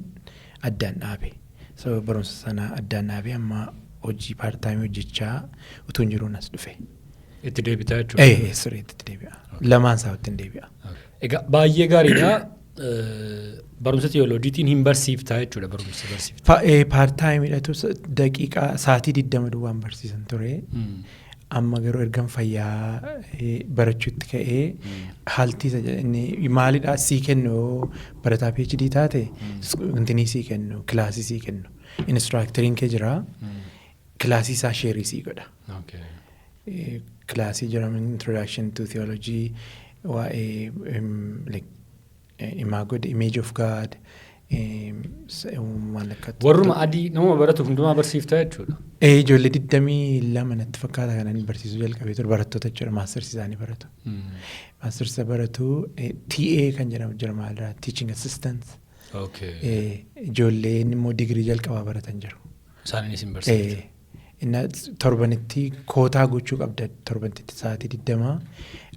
addaan dhaabe. So barumsa sana addaan dhaabe amma hojii paartaayimii hojjechaa utuun jiruun as dhufe. Itti deebitaa jechuudha? Sirriitti itti deebi'a. Lamaansaa ittiin deebi'a. Egaa baay'ee gaariidha. Barumsa teolojiitiin hin barsiiftaa jechuudha barumsa barsiiftaa. Paartaayimiidhatu daqiiqaa sa'aatii 20 duwwaan barsiisan ture. Amma garuu ergan fayyaa barachuutti ka'ee haaltii maalidhaa sii kennu barataa PhD taate wantinii sii kennu kilaasii sii kennu inistiraakteriin kee jira kilaasii isaa sheerii sii godha. Kilaasii jedhamu introduction to theology waa'ee image of God warruma adii nama baratu hundumaa barsiiftaa jechuudha. Ijoollee 22 natti fakkaata kanan barsiisuu jalqabee ture barattoota jechuudha maastersi isaanii baratu. Maastersi baratu TA kan jedhamu jira maalirraa teaching assistants. Ijoolleen immoo digirii jalqabaa baratan jiru. Isaaniinis hin barsiifta. Torbanitti kootaa gochuu qabda torbanitti sa'aatii 20.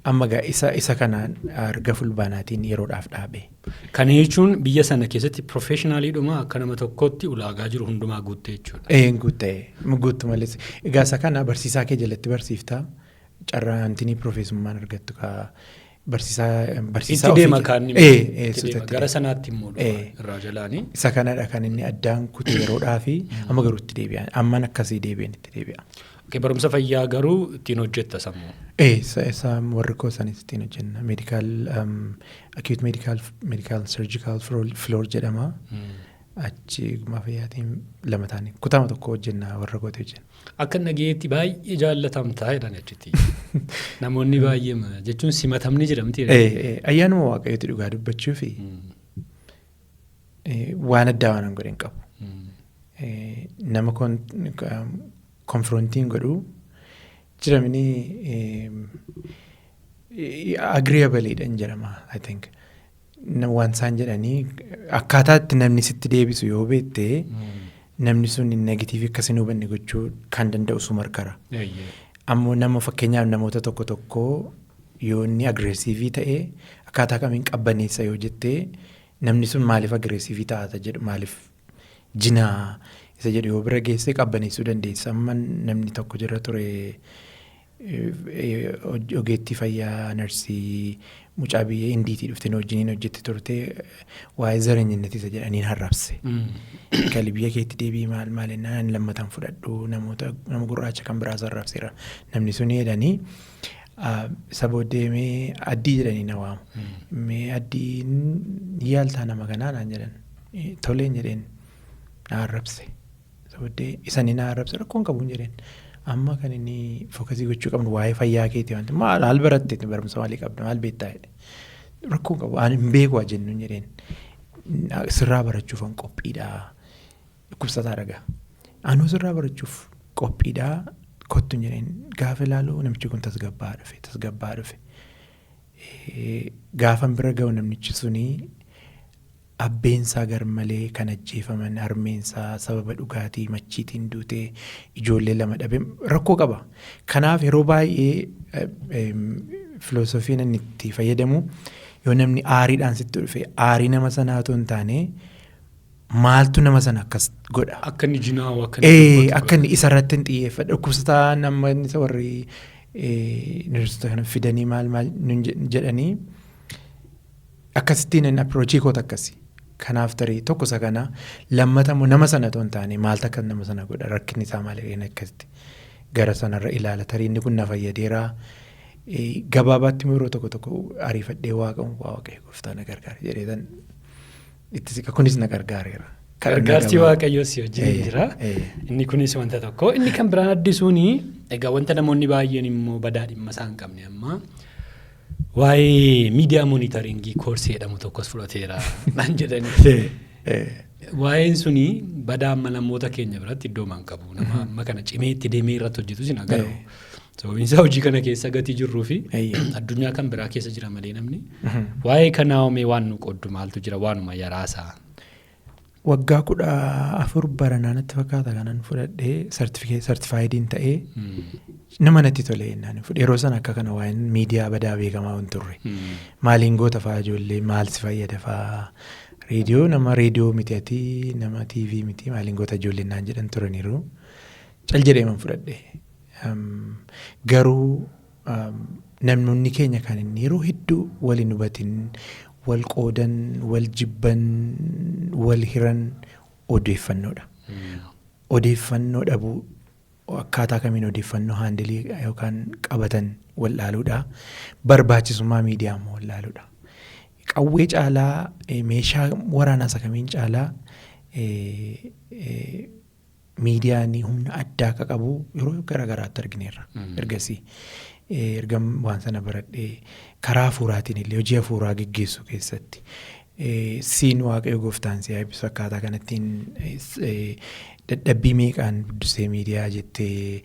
Amma isa kanaan arga fulbaanaatiin yeroodhaaf dhaabe. Kana jechuun biyya sana keessatti professionaaliidhuma akka nama tokkotti ulaagaa jiru hundumaa guuttee jechuudha. Guuttu malee. Egaa isa kana barsiisaa kee jalatti barsiiftaa carraa antinii profeesummaan argattu barsiisaa itti deema kaanni gara sanaatti immoo irraa jalaanii. Isa kanadha kan inni addaan kute yeroodhaa fi amma garuu itti deebi'a. Amman akkasii deebi'een itti deebi'a. Barumsa fayyaa garuu ittiin hojjetta sammuu. Isa warri koo isaaniis ittiin hojjenna. Acute medical surgical floor jedhama. Achi ogummaa fayyaatiin 2 ta'anii kutaama tokko hojjenna warra kooti hojjenna. Akka nageetti baay'ee jaallatamtaa jedhan achitti. Namoonni baay'ee jechuun simatamni jedhamti. Ayyaanuma waaqayyooti dhugaa dubbachuu fi waan addaa waan godhe hin qabu. Nama konfrontiin godhu jiramini agreeableedha jedhama I think. Waan isaan jedhanii akkaataatti namni sitti deebisu yoo beekte namni sun negatiivii akkasiin hubanne gochuu kan danda'u sumarkara. Ammoo nama fakkeenyaaf namoota tokko yoo inni agreesiivii ta'e akkaataa kamiin qabbaneessa yoo jettee namni sun maaliif agreesiivii ta'ata jedhu maaliif jinaa isa jedhu yoo bira geesse qabbaneessuu dandeessa. Amma namni tokko jira ture ogeettii fayyaa narsii mucaa biyya indiitii dhuftee wajjiniin hojjetti turte waa'ee zareenyinnetii isa jedhaniin harrabse. Kali biyya keetti deebii maal ennaan lammatan fudhadhu nama gurraacha kan biraas harrabseera. Namni sun jedhanii isa booddee mee addii jedhanii na waamu. Mee addiin yaaltaa nama kanaa naan jedhan toleen jedheen na harrabse. Isa booddee isanii na harrabse rakkoon qabuun jedheen. amma kan inni fookasii gochuu qabnu waa'ee fayyaa keetii wanti maal baratte barumsa maalii qabda maal beektaa jedhe rakkoon qabu ani hin beeku jennu jedheen sirraa barachuuf an qophiidhaa dhukkubsataa dhagaa anuu sirraa barachuuf qophiidhaa kottu jedheen gaafa ilaalu namichi kun tasgabbaa dhufe gaafan bira ga'u namichi sunii abbeensaa garmalee kan ajjeefaman harmeensaa sababa dhugaatii machiitiin duutee ijoollee 2 dhabe rakkoo qaba. Kanaaf yeroo baay'ee filoosofiin inni itti fayyadamu yoo namni aariidhaan sitti dhufe aarii nama sanaa otoo hin taane maaltu nama sana akkas godha. Akka inni jinaawu akka inni isarratti hin xiyyeeffadha. Dhukkubsataa nama isa warri neersota kana fidanii maal jedhanii akkasittiin inni appiroojii koota akkasii. Kanaaf tarii tokko isa kana lammatamu nama sana otoo hin taane maaltu akka nama sana godha rakkinni isaa maaliin akkasitti gara sanarra ilaala tarii inni kun na fayyadeera gabaabaatti yeroo tokko ariifadhee waaqayyo gooftaa na gargaara jedheetan itti siqa kunis na gargaareera. Gargaarsi waaqayyoo si wajjin jira. Inni kunis wanta tokko inni kan biraan addisuuni egaa wanta namoonni baay'een immoo badaa dhimma isaa hin qabne amma. Waa'ee miidiyaa monitoringii koorsii jedhamu tokkos fudhateera naan jedhanii. Waa'een suni badaa amma namoota keenya biratti iddoo man qabu. Nama amma kana cimee itti deemee irratti hojjetu sin agarru. Sababiin isaa hojii kana keessa gatii jirruu fi addunyaa kan biraa keessa jira malee namni. Waa'ee kanaa oomee waan nu qoddu maaltu jira waanuma yaraasaa. Waggaa 14 baranaanatti fakkaata kanan fudhadhee sartifaayidiin ta'ee nama natti tole jennaan yeroo sana akka kana waa'een miidiyaa badaa beekamaa hin turre maaliin goota fa'aa ijoollee maal si fayyada fa'aa reediyoo nama reediyoo miti ati nama tiivii miti maaliin goota ijoollee naan jedhan turaniiru cal jedheeman fudhadhe garuu namoonni keenya kan inni yeroo hedduu waliin hubatin wal qoodan wal jibban wal hiran odeeffannoodha. Odeeffannoo dhabuu akkaataa kamiin odeeffannoo haandilii yookaan qabatan wal dhaaluudha. Barbaachisummaa miidiyaa immoo wal dhaaluudha. Qawwee caalaa meeshaa waraanaa isa kamiin caalaa miidiyaan humna addaa akka qabu yeroo garaagaraatti argineerra. Ergasii erga waan sana baradhee karaa hafuuraatiin illee hojii hafuuraa geggeessuu keessatti siin waaqayyo gooftaan si eebbisu akkaataa kanattiin dadhabbii meeqaan guddisee miidiyaa jettee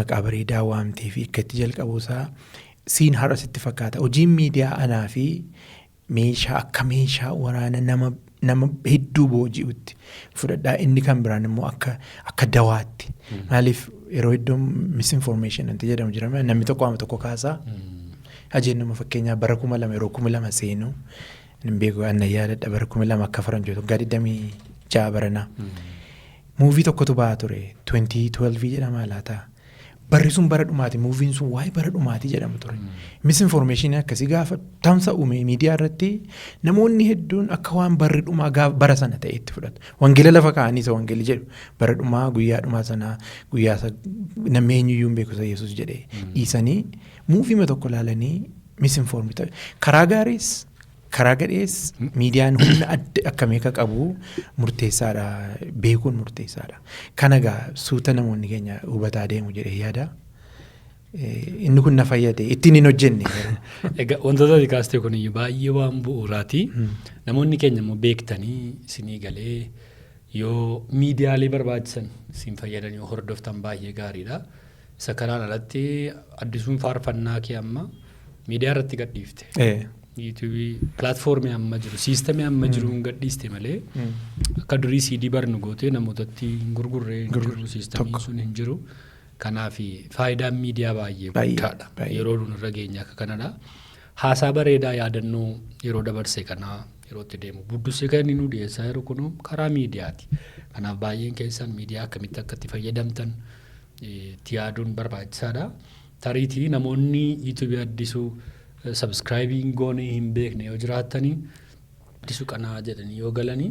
maqaa bareedaa waamtee fi akka itti jalqabuusaa siin har'a sitti fakkaata. Hojiin miidiyaa anaa fi meeshaa akka meeshaa waraana nama hedduu booji'utti fudhadhaa inni kan biraan immoo akka dawaatti. Maaliif yeroo hedduu misinformation anti jedhamu jira namni tokko ama tokko kaasaa ajeenuma fakkeenyaa bara 2000 yeroo 2000 seenu hin beeku annayyaa dadha bara 2000 akka faranjootu waggaa 26 baranaa muuvii tokkotu ba'aa ture 2012 jedhama laata barri sun bara dhumaati muuviin sun waa'ee bara dhumaati jedhamu ture misinformation akkasii gaafa tamsa uume miidiyaa irratti namoonni hedduun akka waan barri dhumaa bara sana ta'e itti fudhatu wangeela lafa kaa'anii isa wangeeli jedhu bara dhumaa guyyaa dhumaa sana guyyaa namni eenyuyyuu hin beeku isa Yesuus jedhee dhiisanii muuvii tokko ilaalanii misinformi ta'e karaa gaariis karaa gadhees miidiyaan humna adda akkamii akka qabu murteessaadha beekuun murteessaadha. Kana egaa suuta namoonni keenya hubataa deemu jedhee yaada. Inni kun na fayyade ittiin hin hojjenne. Egaa wantoota kaastee kun baay'ee waan bu'uuraati. Namoonni keenya immoo beektanii isinii galee yoo miidiyaalee barbaachisan isin fayyadan yoo hordoftan baay'ee gaariidha. Isa kanaan alatti addisuun faarfannaa kee amma miidiyaa irratti gadhiifte. YouTube platformii amma jiru siistemii amma jiru gadhiiste malee akka durii CD barnu gootee namootatti gurgurree jiru siistemii sun hin jiru. Kanaaf faayidaan miidiyaa baay'ee guddaadha. Yeroo nurra geenya akka kanadha. Haasaa bareedaa yaadannoo yeroo dabarse kanaa yeroo itti deemu buddusee kan inni nu dhiyeessaa jiru kun karaa miidiyaati. Kanaaf baay'een keessan miidiyaa akkamitti akka itti fayyadamtan itti yaaduun barbaachisaadha. Tariitii namoonni YouTube addisuu subscribing goonee hin beekne yoo jiraatanii addisuu kanaa jedhanii yoo galanii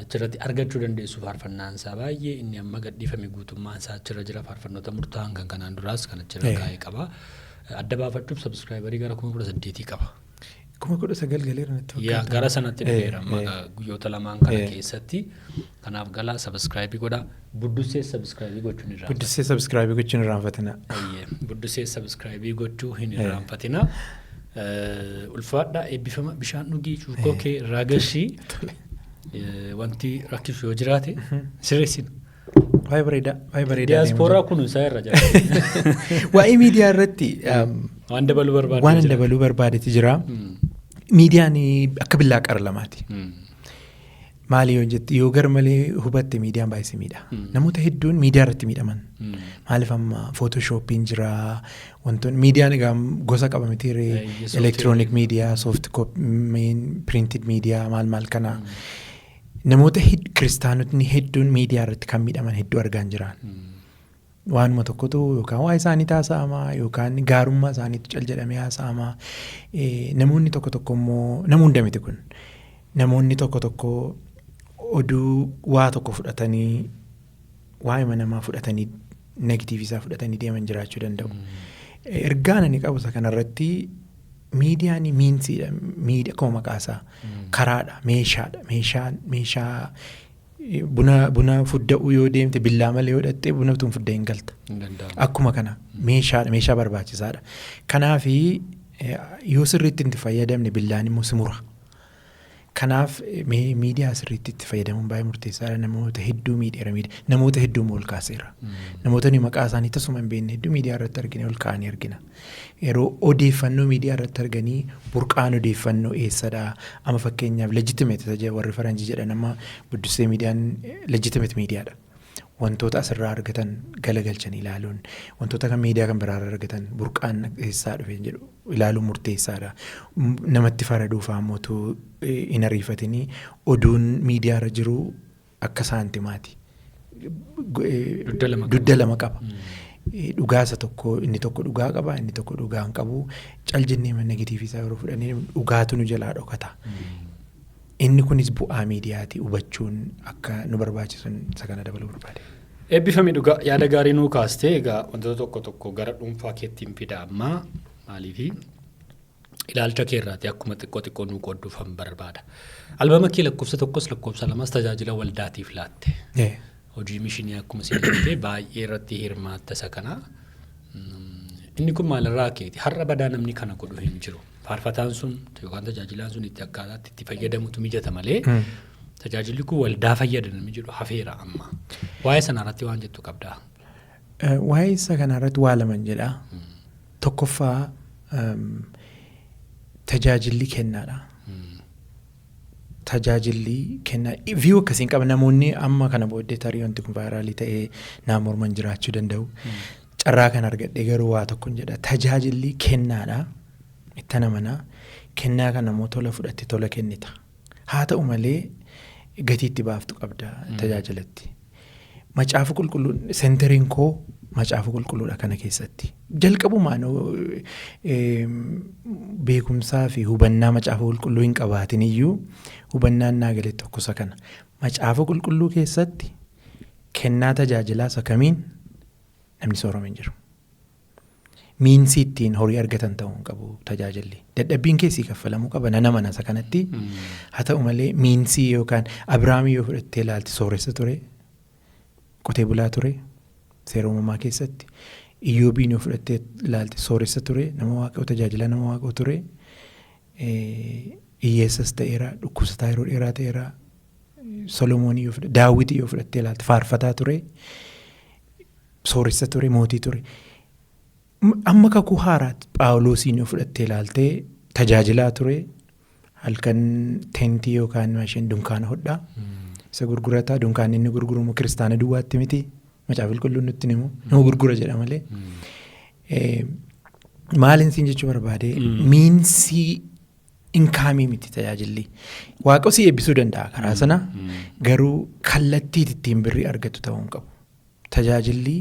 achirratti argachuu dandeessu faarfannaan isaa baay'ee inni amma gadhiifame guutummaan isaa achirra jira faarfannoota murtaa'an kan kanaan duraas kan achirra kaa'ee qaba. Adda baafachuuf subscriberii gara 18,000 qaba. 1900 galeera natti fakkaata. Gara sanatti dhufeera guyyoota lamaan kana keessatti. Kanaaf galaa subscribe godhaa. Buddusee subscribe gochuun irraa. Buddusee subscribe gochuun irraanfatina. Buddusee subscribe gochuu hin irraanfatina. Ulfaadhaa eebbifama bishaan dhugii cuukkoo kee irraa gashii wanti rakkisu yoo jiraate sirreessina. Waa'ee bareedaa. Diyaaspooraa kunuunsaa irra jira. Waa'ee miidiyaa irratti waan dabaluu barbaadetti jira. Miidiyaan akka billaa qara lamaati. Maali yoo jetti yoo gar malee hubatte miidiyaan baay'ee miidha. Namoota hedduun miidiyaa irratti miidhaman. Maaliif amma footooshooppiin jira wantoonni miidiyaan egaa gosa qaba miti elektiroonik miidiyaa sooft piriintid miidiyaa maal kana. Namoota kiristaanotni hedduun miidiyaa irratti kan miidhaman hedduu argaa jiran. Waanuma tokkotu yookaan waa isaanii taasifama yookaan gaarummaa isaaniitu cal jedhamee haasa'ama. Namoonni tokko immoo nama hunda miti kun. Namoonni tokko oduu waa tokko fudhatanii waa'ee namaa fudhatanii negatiivii isaa fudhatanii deeman jiraachuu danda'u. Ergaan ani qabu isa kanarratti miidiyaan miinsiidha. Miidiyaa akkuma maqaasaa karaadha meeshaa buna fudda'uu yoo deemte billaa malee yoo dhattee buna tun fudda hin galta. Akkuma kana meeshaa barbaachisaadha. Kanaaf yoo sirriitti itti fayyadamne billaan immoo simura. Kanaaf miidiyaa sirriitti itti fayyadamuun baay'ee murteessaadha. Namoota hedduu miidheera namoota hedduu ol kaaseera. Namoota maqaa isaanii tasuma hin beekne hedduu miidiyaa irratti argine ol kaa'anii argina. Yeroo odeeffannoo miidiyaa irratti arganii burqaan odeeffannoo eessadha. Amma fakkeenyaaf legitimate warri faranjii jedhan amma buddusee miidiyaan legitimate miidiyaadha. Wantoota asirraa argatan galagalchan ilaaluun wantoota kan miidiyaa kan biraa argatan burqaan eessaa dhufe jedhu ilaaluun murteessaadha. Namatti faraduuf ammoo hin ariifatini oduun miidiyaa irra jiru akka saantimaati. Dudda lama qaba. Dhugaasa tokko inni tokko dhugaa qaba inni tokko dhugaa hin qabu. Cal jennee negatiivii isaa yeroo fudhannee dhugaatu nu jalaa dhokata. Inni kunis bu'aa miidiyaati hubachuun akka nu barbaachisuun isa kana dabaluu barbaade. Eebbifamii dhugaa yaada gaarii nuu kaastee egaa wantoota tokko gara dhuunfaa keettiin fida ammaa maaliifi ilaalcha keerraati akkuma xiqqoo nuu qodduufan barbaada. Albama kee lakkoofsa tokkos lakkoofsa lamas tajaajila waldaatiif laatte. Hojii mishinii akkuma seentee baay'ee irratti hirmaatta isa kana. Inni kun maalirraa keeti har'a badaa namni kana godhu hin jiru. Faarfataan sun yookaan tajaajilaan sun itti akkaataatti itti fayyadamutu mijata malee tajaajilli kun waldaa fayyadan namni jedhu hafeera amma. Waa'ee sanarratti waan jettu qabdaa? Waa'ee isa kanarratti waa lama jedha. Tokkoffaa tajaajilli kennaadha. Tajaajilli kennaa viyuu akkasiin qaba namoonni amma kana booddee tarii wanti kun vaayiraalii ta'ee naam morman jiraachuu danda'u. Carraa kan argadhe garuu waa tokkoon jedha. Tajaajilli kennaadha. Itti namanaa kennaa kana immoo tola fudhatte tola kennita. Haa ta'u malee gatiitti baaftu qabda tajaajilatti. Macaafa qulqulluun seentariin koo macaafa qulqulluudha kana keessatti. Jalqabumaan beekumsaa fi hubannaa macaafa qulqulluu hin qabaatin iyyuu hubannaan naa galee tokkosa kana. Macaafa qulqulluu keessatti kennaa tajaajilaa isa kamiin namni soorama hin jiru. Miinsi ittiin horii argatan ta'uu hin qabu tajaajilli. Dadhabbiin keessii kaffalamuu qaba nana mana isa kanatti. Haa ta'u malee miinsi yookaan Abiraamii yoo fudhattee ilaalti sooressa ture, qotee bulaa ture, seera uumamaa keessatti. Iyyoobiin yoo fudhattee ilaalti sooressa ture, nama waaqoo tajaajilaa nama waaqoo ture. Hiyyeessas ta'eera, dhukkubsataa yeroo dheeraa ta'eera. Solomoonii yoo fudhattee, Daawwitii yoo fudhattee ilaalti faarfataa ture, sooressa ture, mootii ture. Amma kakuu haaraatti Phaawulosiin yoo fudhattee ilaaltee tajaajilaa ture halkan tentii yookaan maasheen dunkaana hodhaa isa gurgurataa dunkaanni inni gurguramu kiristaana duwwaatti miti macaafa qulqulluun nutti himu nama gurgura jedha malee. Maalin siin jechuu barbaade miinsii inkaamii miti tajaajilli. Waaqa si eebbisuu danda'a karaa sana garuu kallattiitti ittiin birrii argatu ta'uu hin qabu. Tajaajilli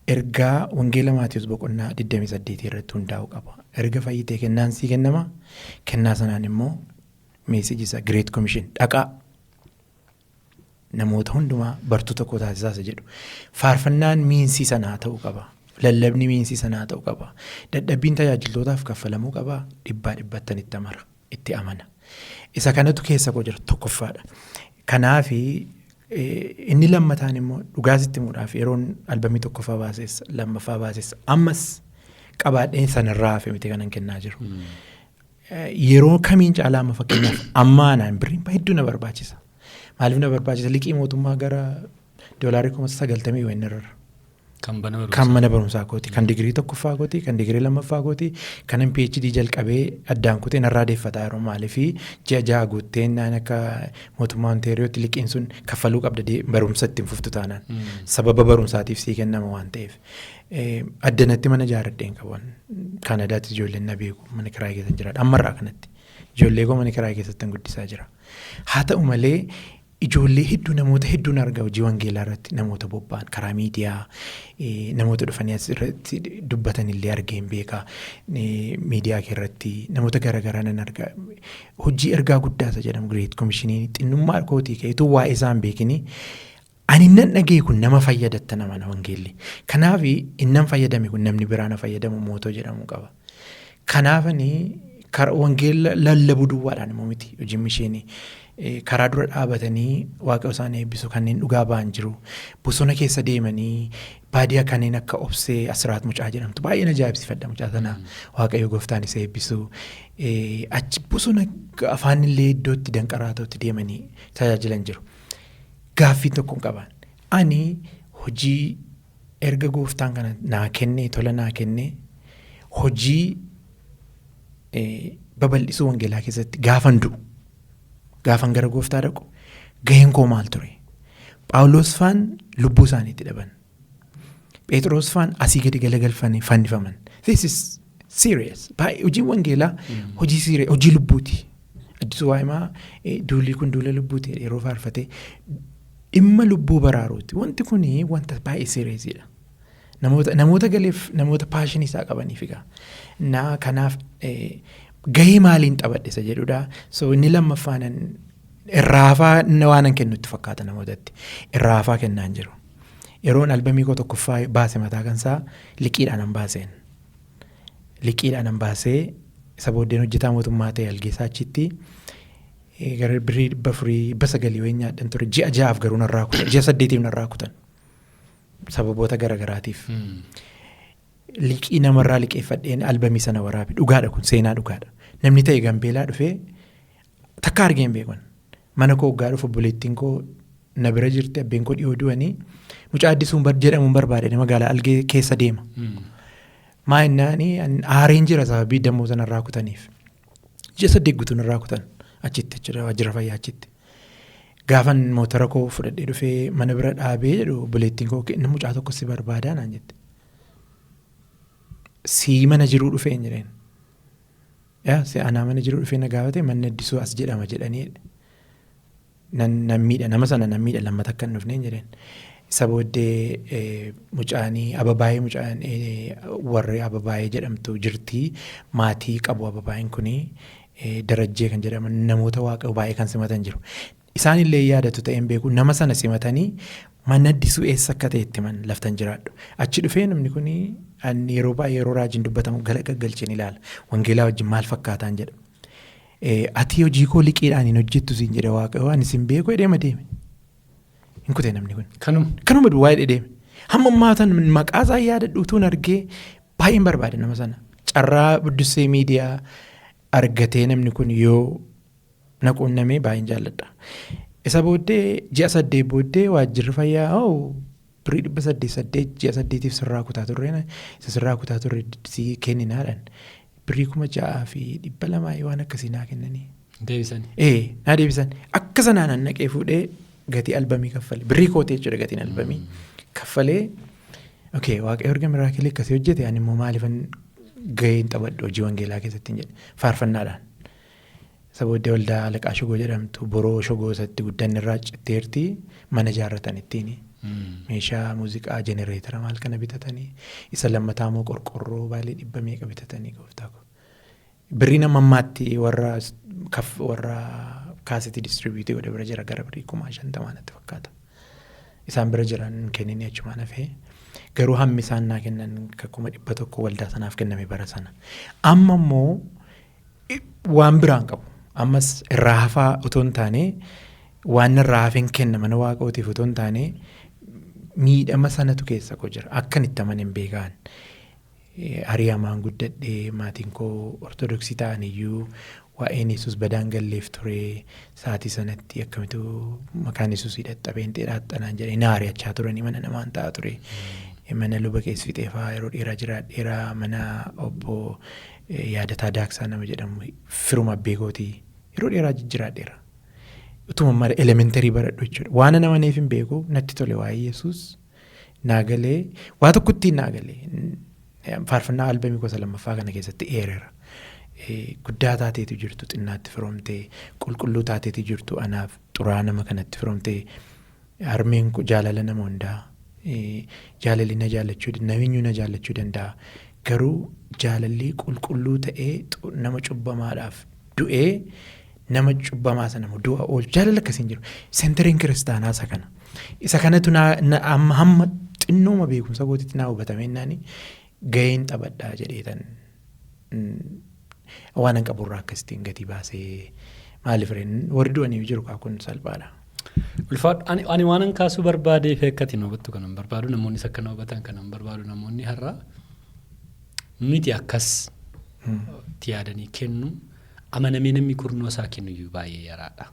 ergaa wangeela Maatiyus boqonnaa 28 irratti hundaa'uu qaba. Erga fayyitee kennaan sii kennama. Kennaa sanaan immoo meesejii isaa Great Commission dhaqaa namoota hundumaa bartuu tokko taasisaasa jedhu. Faarfannaan miinsii sanaa ta'uu qaba. Lallabni miinsii sanaa ta'uu qaba. Dadhabbiin tajaajiltootaaf kaffalamuu qaba. Dhibbaa dhibbattan itti amara. itti amana. Isa kanatu keessa koo jira tokkoffaadha. Kanaaf inni lammataan immoo dhugaasitti muudhaaf yeroon albamii tokkoffaa baases lammaffaa baases ammas qabaadhee sanarraa hafe miti kanan kennaa jiru. Yeroo kamiin caalaa amma fakkeenyaaf ammaanaan birriin hedduu na barbaachisa. Maaliif na barbaachisa? Liqii mootummaa gara $90,000 wayii narra. Kan mana barumsaa kooti, kan digirii tokkoffaa kooti, kan digirii lammaffaa kooti, kanan PhD jalqabee addaan kutee narraa deeffataa yeroo maaliifi ji'a jaha guutteen naan akka mootummaa Ontaariyootti liqiin sun kaffaluu qabda barumsa ittiin fuftu taanaan. Sababa barumsaatiif sii kennama waan ta'eef. Addanatti mana ijaarradheen qaban. Kaanaadaatti ijoolleen na beeku mana kiraa keessan jiraadha. Ammarraa kanatti ijoollee koo mana kiraa keessatti guddisaa jira. Haa ta'u malee ijoollee hedduu namoota hedduun argaa hojii wangeelaa irratti namoota bobba'an karaa miidiyaa namoota dhufanii asirratti dubbatan illee argeen beekaa miidiyaa irratti namoota garaagaraa nan argaa hojii ergaa guddaasa jedhamu Great Commissionii xinnummaa kootii ka'eetu waa'ee isaan beekini ani nan dhagee kun nama fayyadatta nama wangeelli kanaaf innan fayyadame kun namni biraan fayyadamu mootoo jedhamu qaba kanaafani wangeela lallabuu duwwaadhaan immoo miti hojii mishiinii karaa dura dhaabatanii waaqa isaan eebbisu kanneen dhugaa ba'an jiru bosona keessa deemanii baadiyyaa kanneen akka obsee Asiraat Mucaa jedhamtu baay'ee na ajaa'ibsiifadha mucaa sanaa waaqayyo gooftaan isa eebbisu achi bosona afaan illee iddootti danqaraa ta'utti deemanii tajaajilan jiru gaaffii tokko hin qaban ani hojii erga gooftaan kana naa kennee tola naa kennee hojii babal'isuu wangeelaa keessatti gaafan du'u gaafan gara gooftaa dhaqu gaheen koo maal ture Phaawulos faan lubbuu isaaniitti dhaban Phexros faan asii gadi galagalfanii fannifaman this is serious hojii wangeelaa hojii serious hojii lubbuuti addisuu waa'imaa duulii kun duula lubbuuti yeroo faarfatee dhimma lubbuu baraaruuti wanti kun wanta baay'ee seriousidha namoota galeef namoota paashinii isaa qabaniif egaa naa kanaaf gahee maaliin taphadhe isa jedhudha so inni lammaffaan irraafaa waanan kennutti fakkaata namootatti irraafaa kennaan jiru yeroon albamii koo tokkoffaa baase mataa kansaa liqiidhaan baasee isa booddeen hojjetaa mootummaa ta'e algeessaa achitti gara birrii 400 wayii nyaadhan ture ji'a 6 garuu narraa kutan ji'a 8 narraa kutan sababoota garagaraatiif liqii namarraa liqeeffadheen albamii sana waraabe dhugaadha kun seenaa dhugaadha namni ta'e Gambeelaa dhufee takka argeen beekon mana koo waggaa dhufu obboleettiin koo na bira jirti abbeen koo dhiyoo du'anii mucaa addisuun jedhamuun barbaade magaalaa algee keessa deema maa innaani aareen jira sababii dammoo sanarraa kutaniif ji'a 8 guutuu narraa kutan achitti jira waajjira fayyaa achitti gaafan motora koo fudhadhee dhufee mana bira dhaabee jedhu obboleettiin koo mucaa tokko si barbaadaa naan jette si mana jiruu dhufee hin jireen si anaa mana jiruu dhufee na gaafate manni addisuu as jedhama jedhanii nan miidha nama sana nan miidha lammata akka hin dhufne hin jireen isa booddee mucaanii mucaan warri ababaayee jedhamtu jirtii maatii qabu ababaayeen kunii darajjee kan jedhaman namoota waaqa baay'ee kan simatan jiru isaan illee yaadatu ta'een beeku nama sana simatanii mana addisuu eessa akka ta'e itti man laftan jiraadhu achi dhufee namni kunii yeroo baay'ee yeroo raajiin dubbatamu gala gaggalcheen ilaala wangeelaa wajjin maal fakkaataan jedha ati hojii koo liqiidhaan hin hojjettu siin jedha waaqayyo waan isin beeku deema deeme hin kutee namni kun kanuma duwwaa deeme hamma maatan maqaasaa yaadadhu utuun argee baay'een barbaade nama sana carraa buddisee miidiyaa argatee namni kun yoo naquunnamee baay'een jaalladha isa booddee ji'a 8 booddee waajjirri fayyaa birrii 800 ji'a 8tiif sirraa kutaa turre isa sirraa kutaa turre si kenninaadhaan birrii 6,200 waan akkasii naa kennanii. Deebisan. Naa deebisan akka sanaan naqee fuudhee gatii albamii kaffalee birrii kootee jechuudha gatiin albamii kaffalee waaqayyo erga miraakilii akkasii hojjete ani immoo maaliifan gaheen taphadhu hojii wangeelaa keessatti hin jedhe faarfannaadhaan. Isa booddee waldaa Alaqaa Shogoo jedhamtu boroo Shogoo isatti guddanni irraa citteerti mana ijaarratan ittiin meeshaa muuziqaa jenereetara maal kana bitatanii isa lammataa immoo qorqorroo baay'ee 100 bitatanii gooftaa ko birrii nama ammaatti warra kaaseti distribuutii godhe bira jira gara birrii 50,000 natti fakkaata isaan bira jiran kennanii achumaan hafee garuu hammi isaan naa kennan 100,000 waldaa sanaaf kenname bara sana amma immoo waan biraan qabu. Ammas irraa hafaa otoo hin taane waan irraa hafeen kenna mana waaqootiif otoo hin taane miidhama sanatu keessa koo jira. Akkan itti amanin beekaan. Hariyamaan guddadhee maatiin koo ortodoksii ta'an iyyuu waa'een Yesuus badaan galleef ture sa'aatii sanatti akkamitu maqaan Yesuus hidhaxxabeen xeedhaattanaan jedhee na ari'achaa turanii mana namaan ta'a ture. Mana luba keessi fixeefaa yeroo dheeraa jiraadheeraa mana obbo Yaadataa Daaksaa nama jedhamu firuma abbee kootii yeroo dheeraa jiraadheera. Utuma mara elementarii baradhu jechuudha. Waan nama neef hin beeku natti tole waa'ee Yesuus naagalee waa tokkotti naagalee faarfannaa albamii gosa lammaffaa kana keessatti eereera. Guddaa taateetu jirtu xinnaatti firoomtee qulqulluu taateetu jirtu anaaf xuraa nama kanatti firoomtee harmeen jaalala nama hundaa jaalalli na jaallachuu namiyyuu na jaallachuu danda'a. Garuu jaalalli qulqulluu ta'ee nama cubbamaadhaaf du'ee nama cubbamaa sana du'a oolchu jaalala akkasiin jiru. Seentariin kiristaanaa isa kana. Isa kanatu hamma xinnooma beekumsa gootitti naa hubatame innaani gaheen taphadhaa jedheetan waan an qaburraa akkasitiin gatii baasee maaliif reen warri du'anii jiru kun salphaadha. Ulfaadhu ani waan an kaasuu barbaadee fekkati na hubattu kanan barbaadu namoonni isa kana hubatan kanan barbaadu namoonni har'a miti akkas yaadanii kennu amanamee namni kurnoo isaa kennu iyyuu baay'ee yaraadha.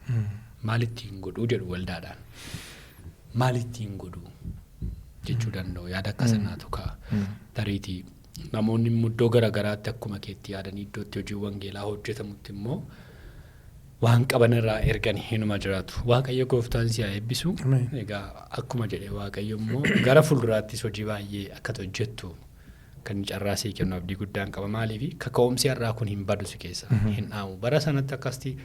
Maalittiin godhuu jedhu waldaadhaan maalittiin godhuu jechuu danda'u yaada akka sanaatu ka'a. Tariitii namoonni iddoo garaagaraatti akkuma keetti yaadanii iddootti hojii wangeelaa hojjetamutti immoo waan qaban irraa ergan hinuma jiraatu. Waaqayyo gooftaan si haa eebbisu. Egaa akkuma jedhe Waaqayyo immoo gara fuulduraattis hojii baay'ee akka hojjettu kan carraasii kennu abdii guddaan qaba. Maaliif kaka'umsi har'aa kun hin badu si keessa hin dhaamu. Bara sanatti akkasti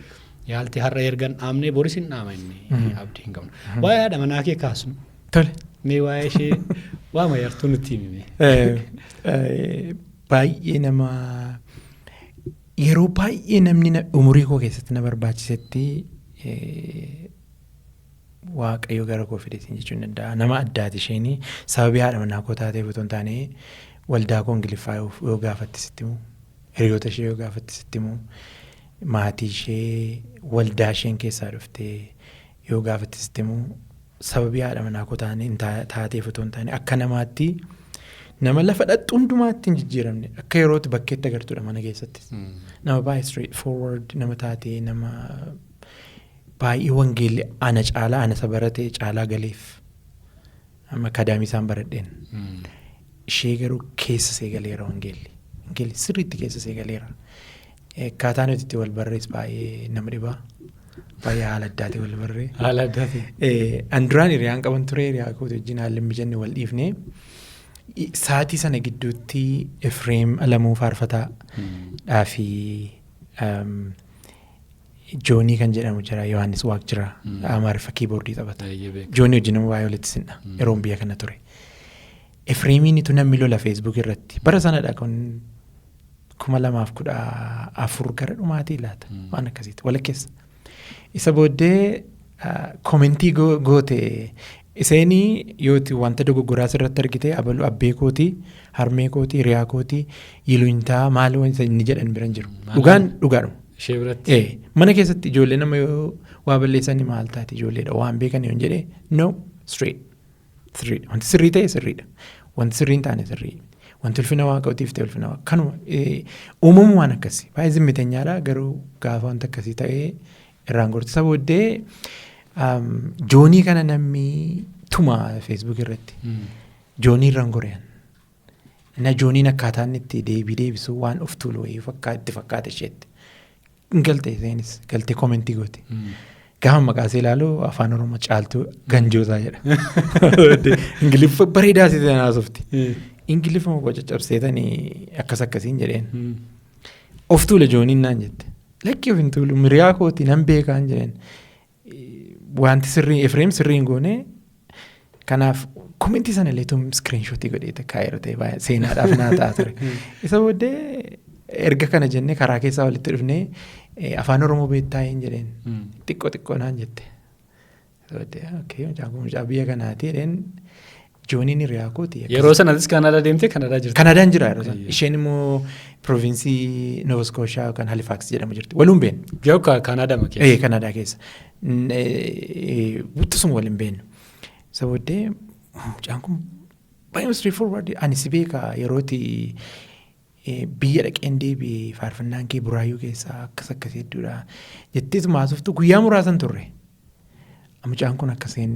yaalti har'a ergan dhaamnee boris hin dhaama inni abdii hin qabnu. Waa'ee haadha manaa kee kaasnu. Tole. Mee waa'ee ishee waa mayartuu nutti himime. Baay'ee nama yeroo baay'ee namni umurii koo keessatti na barbaachisetti Waaqayyo gara koo fideetiin jechuun danda'a. Nama addaati isheen sababii haadha manaa koo taateef otoo hin taane waldaa koo Ingiliffaa yoo gaafatti sitti himu hiriyoota ishee yoo gaafatti sitti himu maatii ishee waldaa isheen keessaa dhuftee yoo gaafatti sitti himu sababii haadha manaa koo taateef otoo hin taane akka namaatti nama lafa dhadhu hundumaatti hin jijjiiramne akka yerootti bakkeetti agartuudha mana keessatti. Nama baay'ee straight forward nama taatee nama baay'ee wangeelli ana caalaa ana isa baratee caalaa galeef amma kadaamii isaan baradheen. Ishee garuu keessa see galeera wangeelli. Wangeelli sirriitti keessa see galeera. Akkaataa nuti itti wal barrees baay'ee nama dhibaa. Baay'ee haala addaati wal barree. Haala addaati. An duraan hiriyaan qaban ture hiriyaa kooti wajjin haalli mijanne wal dhiifne. Saatii sana gidduutti Efreem Alamuu Faarfataa dhaafi Joonii kan jedhamu jira Yohaannis Waaq jira Amaariffa kiiboordii taphata. Joonii wajjin nama baay'ee walitti sinna yeroon biyya kana ture. Efreemiin itu namni lola Facebook irratti bara sanadha kun 2014 gara dhumaatii laata waan akkasiiti walakkeessa. Isa booddee komentii goote iseenii yooti wanta dogoggoraa irratti argite abaluu abbee kooti harmee kooti hiriyaa kooti yiluuntaa maal inni jedhan biran jiru. Dhugaadhuma. Ishee biratti. Mana keessatti ijoollee nama yoo waa balleessanii maal taati ijoolleedha waan beekan yoon jedhee no straight. Sirriidha. Wanti sirrii ta'e sirriidha. Wanti sirrii hin taane sirrii. Wanti ulfina waaqootiif ta'e ulfina waaqa. Kanuma uumamu waan akkasii. Baay'ee zimmiteenyaadha garuu gaafa wanta akkasii ta'ee irraan gortisa booddee joonii kana namni tuma Facebook irratti. Joonii irraan gorean. Na jooniin akkaataan itti deebisu waan of tuulu wayii itti fakkaata isheetti. Galte iseenis galtee komentii goote. Gaafa maqaasee ilaalu afaan Oromoo caaltuu ganjootaa jedha. Ingiliffa bareedaa sitan haasofti. Ingiliffa maqaa caccabseetanii akkasiin jedheen. Of tuule jooniin naan jette. Lakki of hin tuulu miriyaa kooti nan beekaan jedheen. Wanti sirrii Efreem sirrii hin goone kanaaf komentii sana illee tum screenshootii godhee kaayero ta'e baay'ee seenaadhaaf naa ta'a ture. Isa booddee erga kana jennee karaa keessaa walitti dhufnee afaan Oromoo beektaa hin jedheen xiqqoo naan jette. Mucaa biyya kanaati jedheen Jooniin hiriyaa kooti. Yeroo sanattis Kanaadaa deemtee Kanaadaa jirti. Kanadaan jira yeroo sana. Isheen immoo Provinsii Nova Scotia kan Halifax jedhamu jirti. Waluun beenu. Yoo Kanaadaa keessa. Kanaadaa keessa. Wuttisuma waliin beenu. Sabooddee mucaan kun baay'ee straightforward. Ani si beeka yerooti biyya dhaqeen deebi'ee faarfannaan kee buraayyuu keessaa akkasii hedduudha. Jettees maasoftu guyyaa muraasan turre. Mucaan kun akkasiin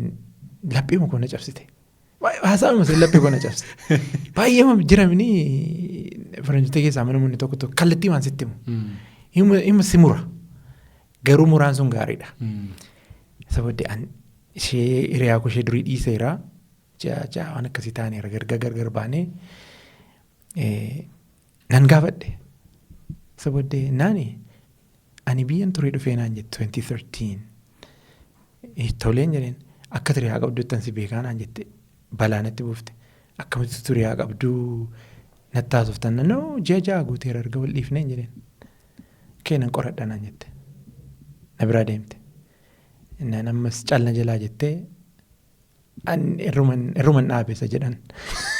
laphee mukoon na cabsite. Haasa'uma sun laphee mukoon na cabsite. Baay'ee jiramni Faranjoota keessaa mana munni tokko kallattii waan sitti himu. Hima si mura. Garuu muraan sun gaariidha. Sabooddee ishee hiriyaa koo ishee durii dhiiseera. Ja'a waan akkasii taaneera gargar baanee nan gaafadhe. Sabooddee ani biyyan turee dhufee naan jette 2013. Toleen jedheen akka hiriyaa qabduuttan si beekaa naan jette balaa natti buufte. Akkamitti hiriyaa qabduu natti haasoftan ji'a guuteera erga wal dhiifneen jedheen. Keenan qoradha naan jette. Na biraa deemte. Innaan ammas caalna jalaa jettee irruman dhaabeessa jedhan.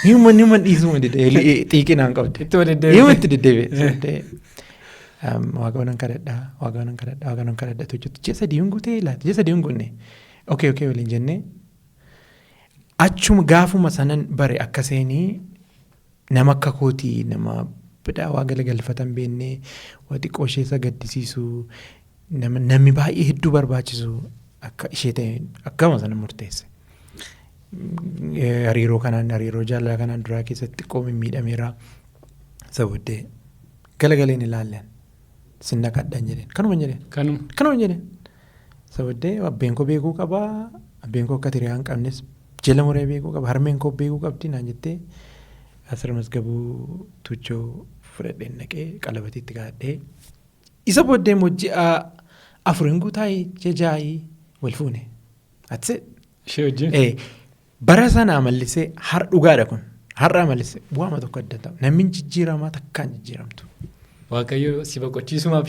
Himan dhiisuma xiiqinaan qabde. Himatti deddeebi'e. Waaqayyoon kadhadhaa hojjetu. Ji'a sadii hin guutee laata? Ji'a sadii hin guunne. Okay waliin jennee achuma gaafuma sanan bare akka seenii nama akka kootii nama bidaa waa galagalfatan beennee waa xiqqoo isheessa gaddisiisu namni baay'ee hedduu barbaachisu akka ishee ta'e akkama sana murteesse. Hariiroo jaalala kanaan duraa keessatti xiqqoo miidhameera. Sabooddee galagaleen ilaalleen sinna kadhan jedheen. Kanuma jedheen. Sabooddee abbeen koo beekuu qabaa. Abbeen koo akka hiriyaa hin qabnes jala muree beekuu qaba. Harmeen koo beekuu qabdi naan jettee asirra masgabuu tuchoo fudhadheen naqee qalabatiitti kaa'adhee. Isa booddee immoo ji'a 4 guutaayii jaayii wal fuune. That's it. Ishee wajjin? Bara sana amallisee dhugaadha kun. Har'a amallisee bu'aama tokko adda ta'a. Namni jijjiiramaa takkaan jijjiiramtu. Waaqayyo si boqochiisumaaf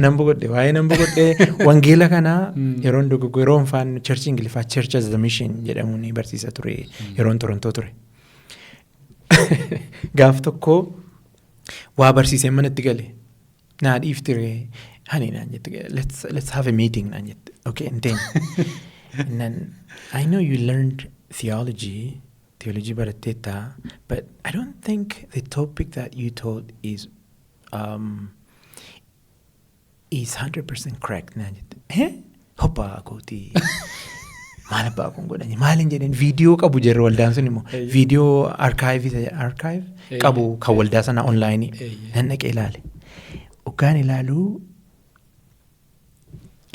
nan boqodhe waa'ee nan boqodhe wangeela kanaa yeroon dogoggoo yeroon faan church ingiliffaa church as the mission jedhamuun barsiisa ture yeroon Torontoo ture. Gaaf tokko waa barsiisee manatti gale naa dhiiftire hani naan jette let's have a meeting naan jette okay and then I know you learned theology baratteetta but I don't think the topic that you taught is 100% correct naan jette. Hoppaa kooti. Maal abbaa kun godhani maalin jedheen viidiyoo qabu jirre waldaan sun immoo viidiyoo archive qabu kan waldaa sana online nan dhaqee ilaale. Ogaan ilaaluu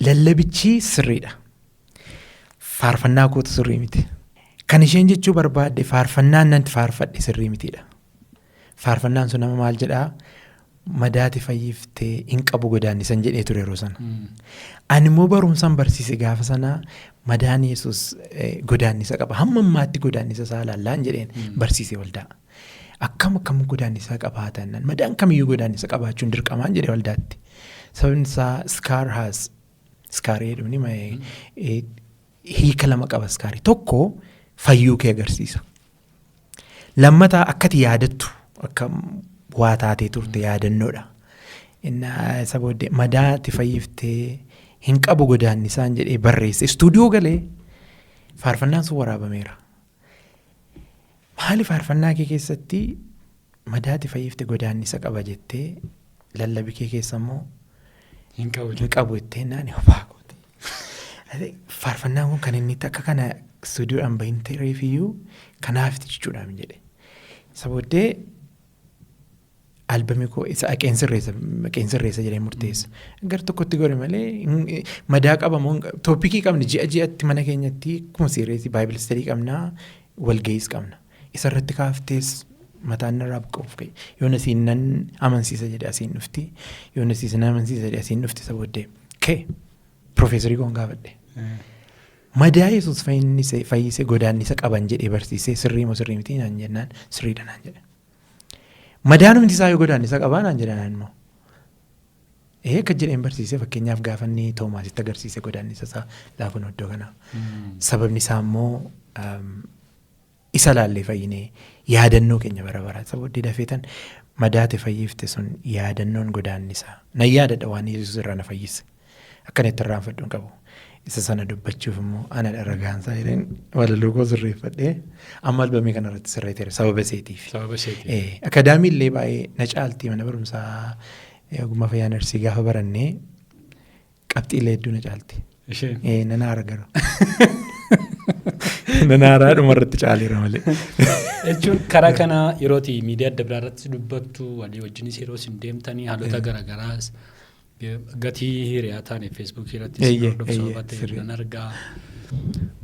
lallabichi sirriidha. Faarfannaa kootu sirrii miti. Kan isheen jechuu barbaadde faarfannaan nan faarfadhe sirrii mitiidha. Faarfannaan sun nama maal jedhaa madaati fayyiftee hin qabu godaannisan jedhee ture yeroo sana. Ani immoo barumsaan barsiise gaafa sana madaan Yesuus godaannisa qaba. Hamma ammaatti godaannisa isaa laallaan jedheen barsiise waldaa. Akkam godaannisa qabaatan madaan kamiyyuu godaannisa qabaachuun dirqamaan jedhee waldaatti. Sababni isaa skaarii jedhumni hiika lama qaba skaarii. Tokko fayyuu kee agarsiisa. Lammataa akkati yaadattu akka waa taatee turte yaadannoodha. Sabooddee madaati fayyiftee hin qabu godaannisaan jedhee barreesse. Istuudiyoo galee faarfannaan sun waraabameera. Maali faarfannaa kee keessatti madaati fayyiftee godaannisa qaba jettee lallabi kee keessa immoo hin qabu jettee naani hopaakooti. Faarfannaan kun kan inni akka kana istuudiyoodhaan bahin ta'eefiyyuu kanaafiti jechuudhaan jedhe. Sabooddee albamii koo isa qeensirreessa jedhee murteessa. Gar tokkotti gore malee madaa qabamoo toopikii qabna ji'atti mana keenyatti akkuma siireesii baayibili stadii qabnaa walga'iis qabna. Isarratti kaaftees mataan narraa buqqa'uuf ka'e. Yoon asiin nan amansiisa jedhe asiin dhufti. Yoon asiin amansiisa jedhe asiin dhufti sabooddee ka'e Profeesarii koon gaafadhe. Madaa Yesuus fayyisee godaannisa qaban jedhee barsiisee sirrii moo sirrii miti naan jennaan sirriidha naan jedhe. Madaan humti isaa yoo godaannisa qabaa naan jedhan immoo. Akka jedheen barsiisee fakkeenyaaf gaafanni Toomaasitti agarsiise godaannisa isaa laafun iddoo kanaa. Sababni isaa immoo isa laallee fayyinee yaadannoo keenya bara baraa isa booddee dafeetan madaate fayyifte sun yaadannoon godaannisaa nan yaadadha waan Yesuus irraa na fayyise akkanatti irraanfadhu hin qabu isa sana dubbachuuf immoo ana dharragaansaa jedheen walaloo koo sirreeffadhee amma albamii kanarratti sirreeteera sababa seetiif. Akadaamii illee baay'ee na caaltii mana barumsaa ogummaa fayyaa narsii gaafa barannee qabxiilee hedduu na caalti. Nan haara garuu. Nan haaraa dhumarratti caaleera malee. Jechuun karaa kana yerooti miidiyaa adda biraa irratti dubbattu walii wajjinis yeroo isin deemtanii haalota garaagaraas gatii hiriyaa taane feesbuukii irratti sirriin argaa.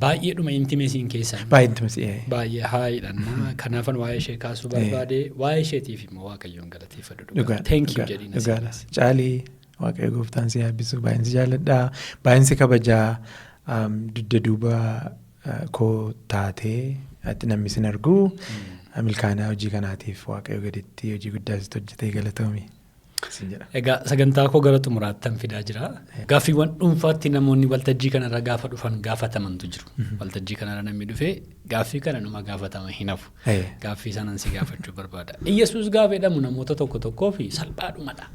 Baay'eedhuma intimeesiin keessan. Baay'ee haayidha. Kanaafan waa'ee ishee kaasuu barbaade waa'ee isheetiif immoo Waaqayyoon galateeffadhu dhugaa. Thank you jedhiin. Caalii Waaqayyo gooftaan si yaabbisuu baay'insi jaalladhaa baay'insi kabajaa dudda duuba koo taatee ati namni sin argu milkaanaa hojii kanaatiif Waaqayyo gaditti hojii guddaa sitti hojjetee galatoomi. Egaa sagantaa koo gara xumuraattan fidaa jira. Gaaffiiwwan dhuunfaatti namoonni waltajjii kanarra gaafa dhufan gaafatamantu jiru. Waltajjii kanarra namni dhufee gaaffii kana numa gaafatama hin hafu. Gaaffii sanan si gaafachuu barbaada. Iyesuus gaafa jedhamu namoota tokko tokkoo fi salphaadhumadha.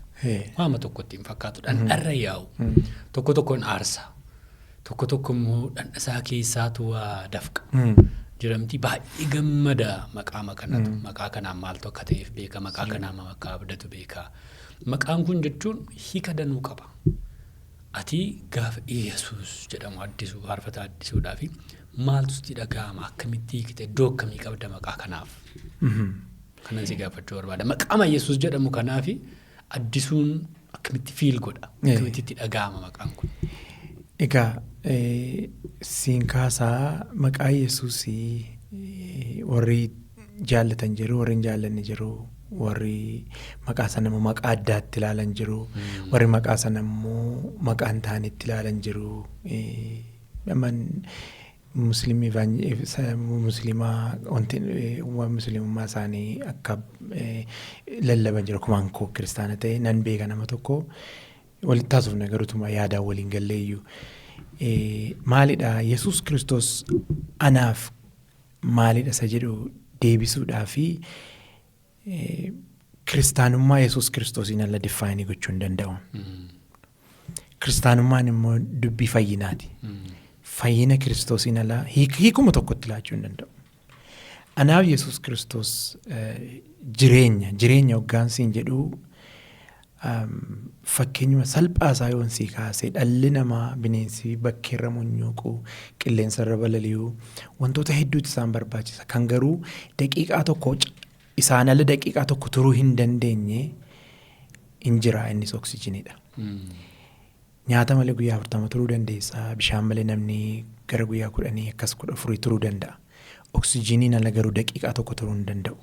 Waama tokkotti hin fakkaatu dhandharra yaa'u. Tokko tokkoon aarsa. Tokko tokko immoo dhandhasaa keessaatu waa dafqa. Jiramti baay'ee gammada maqaa kanatu. Maqaa kanaan maaltu akka ta'eef beeka. Maqaa kanaan maqaa abdatu beeka. Maqaan kun jechuun hiika danuu qaba. Ati gaafa Iyesuus jedhamu addisuu faarfata addisuudhaaf maaltu sitti dhaga'ama akkamitti hiikite iddoo akkamii qabda maqaa kanaaf. Kanan si gaafachuu barbaada. Maqaama Iyesuus jedhamu kanaaf addisuun akkamitti fiil godha. Akkamitti itti dhaga'ama maqaan kun. Egaa siin kaasaa maqaa Iyesuusii warri jaallatan jiru warri hin jaallanne jiru. Warri maqaa sana immoo maqaa addaatti ilaalan jiru. Warri maqaa sana immoo maqaa hin taanetti ilaalan jiru. Musliimummaa isaanii akka lallaban jiru. Kumaan koo kiristaana ta'e nan beeka nama tokko walitti taasifne garutuma yaadaan waliin galleeyyuu. Maalidha Yesuus Kiristoos anaaf maalidha isa jedhu deebisuudhaafi. Kiristaanummaa Yesuus Kiristoosiin alla diffaayinii gochuu hin danda'u. Kiristaanummaan immoo dubbii fayyinaati. Fayyina Kiristoosiin alla hiikuma tokkotti laachuu hin danda'u. Anaaf Yesuus Kiristoos jireenya hoggaansiin jedhu fakkeenyuma salphaasaa yoon sii kaasee dhalli namaa bineensi bakkeerra munyuuqu qilleensarra balali'u wantoota hedduutu isaan barbaachisa. Kan garuu daqiiqaa tokko isaan ala daqiiqaa tokko turuu hin dandeenye hin jira innis oksijiniidha. Nyaata malee guyyaa 40 turuu dandeessa. Bishaan malee namni gara guyyaa 10 akkas 14 turuu danda'a. Oksijiniin ala garuu daqiiqaa tokko turuu hin danda'u.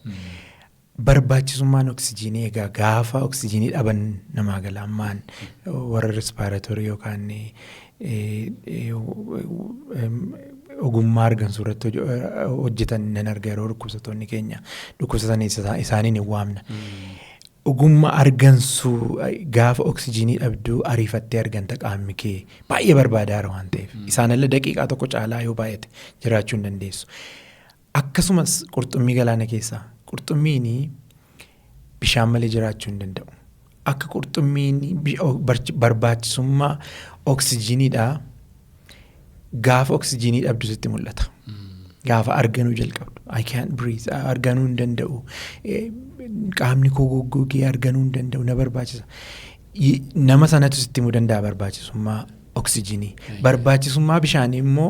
Barbaachisummaan oksijinii egaa gaafa oksijinii dhaban namaa galammaan warra respiratorii yookaan ogummaa argansuu irratti hojjetan nan arga yeroo dhukkubsattoonni keenya dhukkubsatan isaaniin hin waamna. Ogummaa argansuu gaafa oksijinii dhabduu ariifattee arganta qaamni kee baay'ee barbaadaara waan ta'eef isaan alla daqiiqaa tokko caalaa yoo baay'ate jiraachuu hin dandeessu. Akkasumas qurxummii galaana keessaa qurxummiin bishaan malee jiraachuu hin danda'u. Akka qurxummiin barbaachisummaa oksijiniidhaa gaafa oksijinii dhabdu sitti mul'ata. Gaafa arganuu jalqabdu. I can't breathe. Arganuu hin danda'u. Qaamni koo goggogee arganuu hin danda'u na barbaachisa. Nama sanatu sitti himuu danda'a barbaachisummaa oksijinii. Barbaachisummaa bishaanii immoo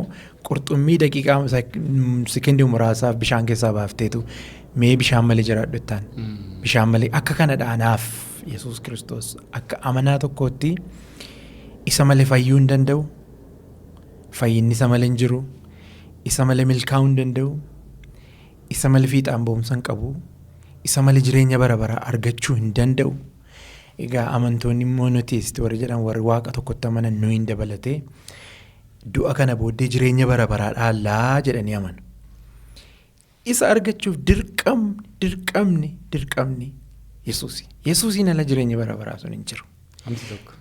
qurxummii daqiiqaa sekendii muraasaaf bishaan keessaa baafteetu mee bishaan malee jiraadhu jettaan. Bishaan malee akka kanadha anaaf Yesuus Kiristoos akka amanaa tokkootti isa malee fayyuu hin danda'u. Fayyinni isa malee hin jiru. Isa malee milkaa'uu hin danda'u. Isa malee fiixaan ba'umsa hin qabu. Isa malee jireenya bara baraa argachuu hin danda'u. Egaa amantoonni monoteist warri jedhan warri waaqa tokkotti amanan nu hin dabalatee du'a kana booddee jireenya bara baraa dhaallaa jedhanii amanu. Isa argachuuf dirqamni Yesuusi. Yesuusiin ala jireenya bara baraa sun hin jiru. Amti tokko.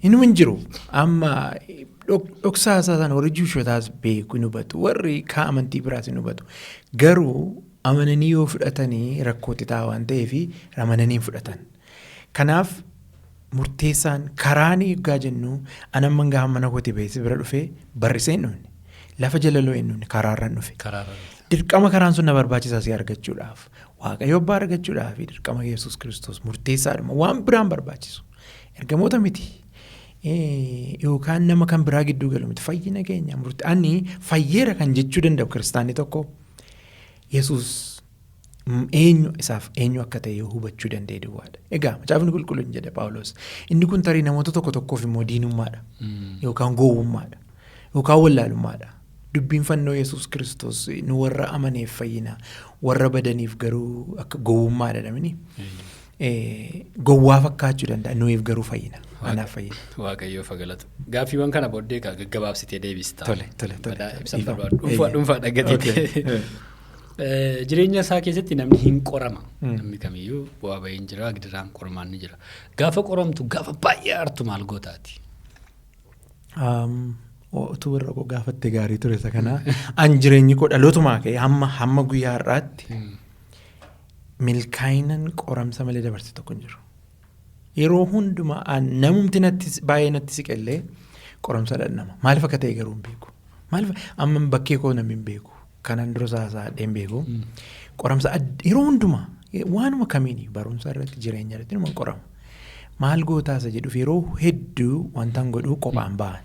Inni hin jiru amma dhoksaa isaa sana warri Juushootaas beeku hin hubatu warri kaa amantii biraas hin hubatu garuu amananii yoo fudhatanii rakkootti ta'a waan ta'eef amananii hin fudhatan. Kanaaf murteessaan karaan eeggaa jennu anamman gaafa mana kooti beeksisa bira dhufee barrisee hin dhufne lafa jalaloo hin dhufne karaarraan dhufe. Dirqama karaan sun na barbaachisaa si argachuudhaaf waaqayyo abbaa argachuudhaaf dirqama Yesuus Kiristoos murteessaadhuma waan biraan barbaachisu ergamoota miti yookaan nama kan biraa gidduu galu miti fayyina keenya ani fayyeera kan jechuu danda'u kiristaanni tokko Yesuus eenyu akka ta'e hubachuu danda'e duwwaadha. Egaa macaafni qulqulluun jedha Phaawulos inni kun tarii namoota tokkoof immoo diinummaadha yookaan gowwummaadha yookaan wallaalummaadha. Dubbiin fannoo Yesuus Kiristoos nu warra amaneef fayyina warra badaniif garuu akka gowwummaadha namni. Gowwaa fakkaachuu danda'a nuyiif garuu fayyina. Anaaf fayyina. Waaqayyoo fagalatu. Gaaffiiwwan kana booddee gaggabaabsitee deebista. Tole. Ibsan barbaadu. Dhuunfaa dhaggatee. Jireenya isaa keessatti namni hin qorama. Namni kamiyyuu bu'aa bahiin jira gidiraan qoramaan ni jira. Gaafa qoramtu gaafa baay'ee aartu maal gootaati? Otuu irra gaafatte gaarii ture isa kana an jireenyi koo dhalootumaa ka'e hamma guyyaa har'aatti milkaa'inan qoramsa malee dabarse tokko hin jiru. Yeroo hundumaa namumti baay'ee natti siqillee qoramsa dhandhama. Maaliif akka ta'e garuu hin beeku. Maaliif amma bakkee koo namni hin beeku. Kanan dura saasaadhee hin beeku. Qoramsa yeroo hundumaa waanuma kamiini barumsa irratti jireenya irratti numa qorama. Maal gootaasa jedhuuf yeroo hedduu wantan godhuu qophaan ba'an.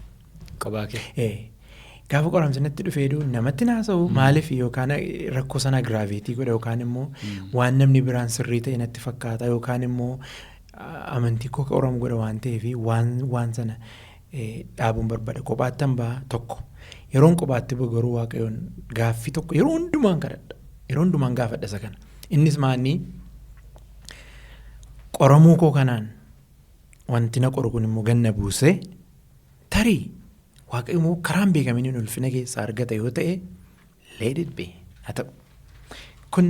Kophaa kee. Gaafa qoramsa natti dhufee namatti naasa'u maaliif yookaan rakkoo sana giraaveetii godha yookaan immoo waan namni biraan sirrii ta'e natti fakkaata yookaan immoo amantii koo qoramu godha waan ta'eef waan sana dhaabuun barbaada. Kophaattan ba'a tokko yeroon kophaatti garuu waaqayyoon gaaffii tokko yeroo hundumaan kadhadha. Yeroo hundumaan gaafadha isa kana. Innis maanni qoramuu koo kanaan wanti na qoru kun immoo ganna buusee tarii waaqayyoon karaan beekamanii ulfina keessaa argata yoo ta'e let it be haa ta'u. Kun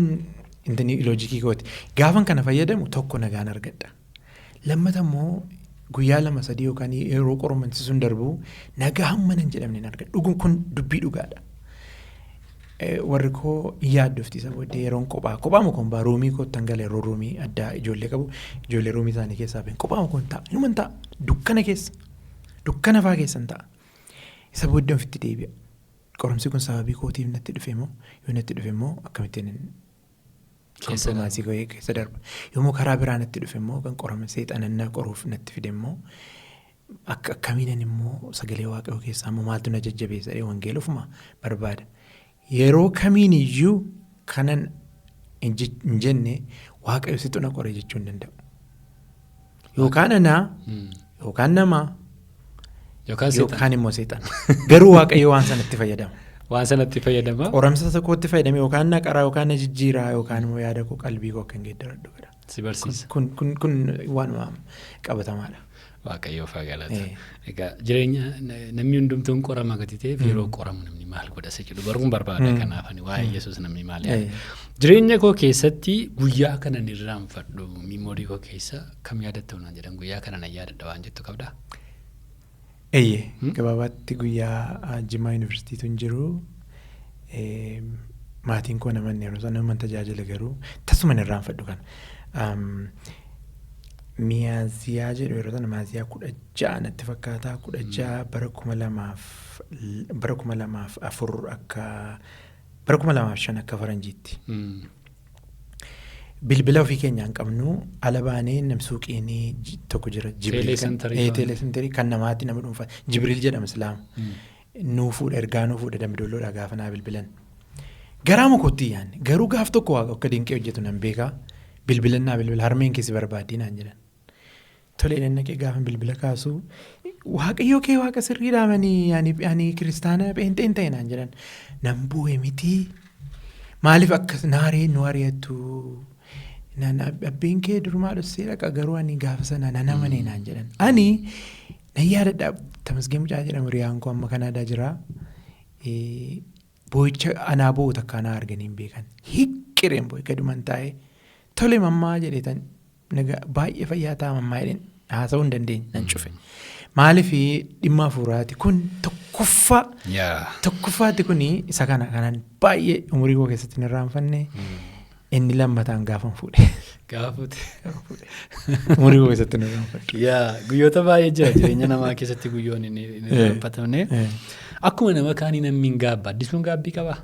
inni loojikii kooti. Gaafan kana fayyadamu tokko nagaan argadha. Lammata immoo guyyaa 2-3 yookaan yeroo qoramsiisuun darbu nagaa hamma nan jedhamne hin argadhu. Dhuguun kun dubbii dhugaadha. Warri koo yaaddofti isa booddee yeroon kophaa mukoon roomii koottan galee yeroo roomii addaa ijoollee qabu ijoollee roomii isaanii keessaa ba'een kophaa mukoon ta'a inuman ta'a dukkana keessa dukkana fa'aa keessan ta'a. Isa booddee ofitti deebi'a. Qoramsi kun sababii kootiif natti dhufe immoo yoo natti dhufe immoo akkamittiin kompromaasii keessa darba. Yommuu karaa biraa natti dhufe immoo kan qorama seexanannaa qoruuf natti fide immoo akkamiinan immoo sagalee waaqayyoo keessaa immoo maaltu na jajjabeessa wangeela ofuma barbaada. Yeroo kamiin iyyuu kanan hin jenne waaqayyo situ na qore jechuu hin danda'u. Yookaan anaa yookaan namaa yookaan immoo seexan. Garuu waaqayyo waan sanatti fayyadama. Waan sanatti fayyadama. Qoramsa isa kootti fayyadame yookaan na qaraa yookaan na jijjiiraa yookaan immoo yaada koo qalbii koo akka hin geeddaradhu godha. Si barsiisa. Kun waanuma qabatamaadha. Waaqayyoo faagalata. Egaa jireenya namni hundumtuun qorama gati ta'eef yeroo qoramu namni maal godha isa jedhu baruun barbaada kanaaf ani waa'ee Yesuus namni maal yaada. Jireenya koo keessatti guyyaa kana irraanfadhu miimoorii koo keessa kam yaadatta naan jedhan guyyaa kana nan yaadadha waan jettu qabdaa? Gabaabaatti guyyaa Jimmaa Yuunivarsiitiitu hin jiru. Maatiin koo namanni yeroo sana naman tajaajila garuu tasuma hin irraanfadhu kana. Miyaziyaa jedhu yeroo sana miyaziyaa 16 natti fakkaata 16 bara 2004 akka bara 2005 akka faranjiitti. Bilbila ofii keenyaan qabnu alabaanee namsuuqiin tokko jira teeleesentarii kan namaatti nama dhuunfaa Jibriil jedhama Islaam nuu fuudha ergaa nuu fuudha dambidoolloodhaa gaafa naa bilbilan garaa makootti yaanne garuu gaaf tokko waaqa akka dinqee hojjetu nan beekaa bilbilannaa bilbila harmeen keessi barbaaddii naan jedhan tolee nannaqee gaafa bilbila kaasu waaqayyoo kee waaqa sirriidhaamanii ani kiristaana pheenxeen ta'e naan jedhan nan bu'e miti maaliif akkas naaree nu ari'attu abbeen kee durumaa dhossee dhaqa garuu ani gaafa sana nanamane naan jedhan ani nan yaadadha Tamasgee Mucaa jedhamu riyaan koo amma Kanaadaa jira boo'icha anaa boo'u takka anaa arganii hin beekan hiqqireen boo'i gaduman taa'ee tole mammaa jedheetan baay'ee fayyaa ta'a mammaa jedhen haasa'uu hin dandeenye nan cufe. Maaliif dhimma hafuuraati kun tokkoffaatti kun isa kanaan baay'ee umurii koo keessatti hin irraanfanne inni lammataan gaafan fuudhe. Umurii koo keessatti hin irraanfanne. Guyyoota baay'ee jira jireenya namaa keessatti guyyoon hin irraanfatamne. Akkuma nama kaanii namni hin gaabba. Addisuun gaabbii qabaa?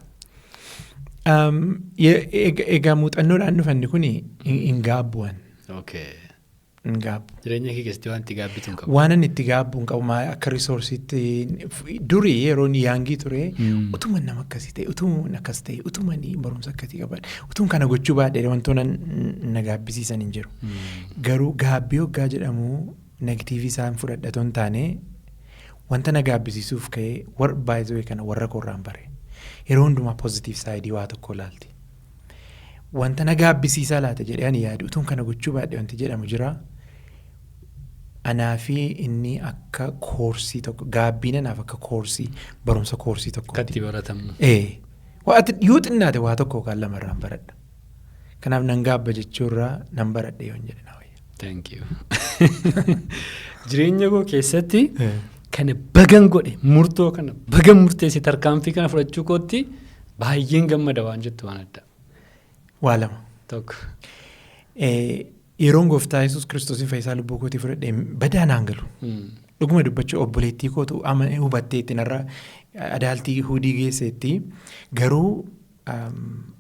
Egaa muuxannoodhaan dhufanni kun hin gaabbuwan. Jireenya kee keessatti waan itti gaabbitu hin qabu. Waan inni itti gaabbu hin qabu akka riisorsiitti durii yeroon yaangii ture utuma nama akkasii ta'e utuma akkas ta'e utuma barumsa akkasii qaban utuma kana gochuu baadhee wantoota na gaabbisiisan hin jiru. Garuu gaabbii hoggaa jedhamu negatiivii isaan fudhadhatoo hin taane wanta na gaabbisiisuuf ka'ee baay'ee kana warra koorraan bare yeroo hundumaa poozitiiv saayidii waa tokko ilaalti. Wanta na gaabbisiisaa laata jedhee ani yaadu utuma kana gochuu baadhee wanti jedhamu jira. Anaa fi inni akka koorsii tokko gaabbiin anaaf akka koorsii barumsa koorsii tokko. Katti baratamu. Yoo xinnaate waa tokko kan lamarraan baradha. Kanaaf nan gaabba jechuurraa nan baradhe yoon jedhe na wayya. Thank you. Jireenya koo keessatti kana bagan godhe murtoo kana bagan murteesse tarkaanfii kana fudhachuu kootti baay'een gammada waan jettu waan adda. Waa lama. Tokko. Yeroon gooftaa Yesuus Kiristoosiin fayyisaa lubbuu kootii fudhadhee badaan hangalu. Dhuguma dubbachuu obboleettii kootu hubattee ittiin irra adaaltii hudii geesseetti garuu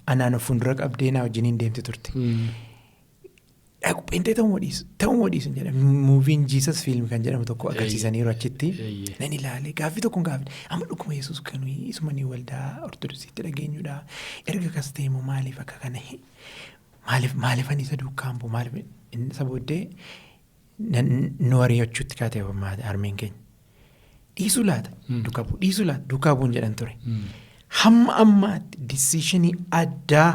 anaan of fuuldura qabdee naa wajjiniin deemte turte. Pheenxee ta'uu modhiisu jedha. Muuviin Jiisas fiilmi kan jedhamu tokko agarsiisaniiru achitti. Nan ilaalee gaaffii tokkoon gaaffii amma dhuguma Yesuus kanuu isuma ni waldaa Ortodoksiitti dhageenyudha. Erga kas ta'e immoo maaliif akka kana maaliif ani isa duukaan boo maaliif isa booddee nu ari'achuutti kaatee harmeen keenya dhiisuu laata duukaa bu'uun jedhan ture. Hamma ammaatti disishinii addaa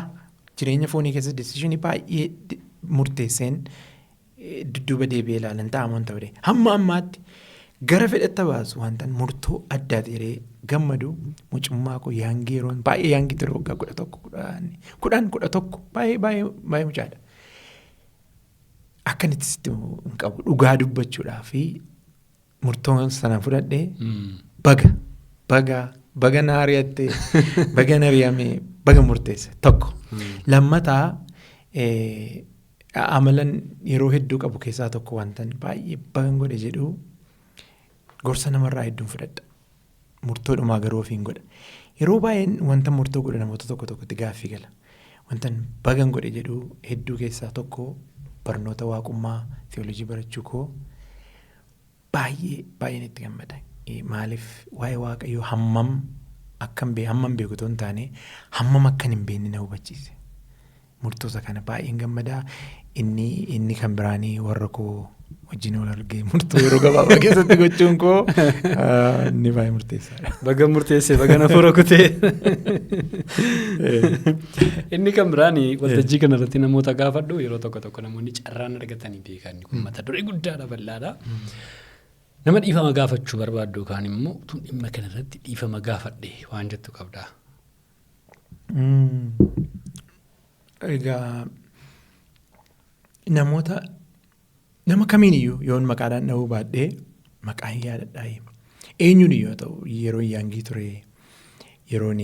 jireenya foonii keessatti disishinii baay'ee murteesseen dudduuba deebi'ee ilaalan ta'amuun ta'udha. Hamma ammaatti gara fedhatta baasu wanta murtoo addaa ta'ee gammadu mucummaa koo yaangii yeroon baay'ee yaangii ture waggaa 11 baay'ee mucaadha. Akkanitti sitti hin qabu dhugaa dubbachuudhaa fi murtoon sana fudhadhee baga na ari'attee baga na ari'amee baga murteesse tokko. Lammataa amalan yeroo hedduu qabu keessaa tokko wantan baay'ee bagan godhe jedhu gorsa namarraa hedduun fudhadha. Murtoodhumaa garuu ofiin godha. Yeroo baay'een wanta murtoo godha namoota tokkotti gaaffii gala. Wantan bagan godhe jedhu hedduu keessaa tokko barnoota waaqummaa teoloojii barachuu koo baay'een itti gammada. Maaliif waa'ee waaqayyoo hammam beeku otoo hin taane hammam akkan hin beekne na hubachiise. Murtoosa kana baay'een gammadaa. Inni kan biraanii warra koo wajjin wal argee murtoo yeroo gabaabaa keessatti gochuun koo inni baay'ee murteessaadha. Baga murteessee baga na fuura kutee. Inni kan biraanii waltajjii kanarratti namoota gaafadhu yeroo tokko namoonni carraan argatanii beekan kun mata duree guddaadha bal'aadha. Nama dhiifama gaafachuu barbaaddu kaan immoo tun dhimma kanarratti dhiifama gaafadhe waan jettu qabdaa. Egaa nama kamiiniyyuu yoon maqaadhaan dhahuu baadhee maqaan yaadadhaa. Eenyuun yoo ta'u yeroo yaangii ture yeroon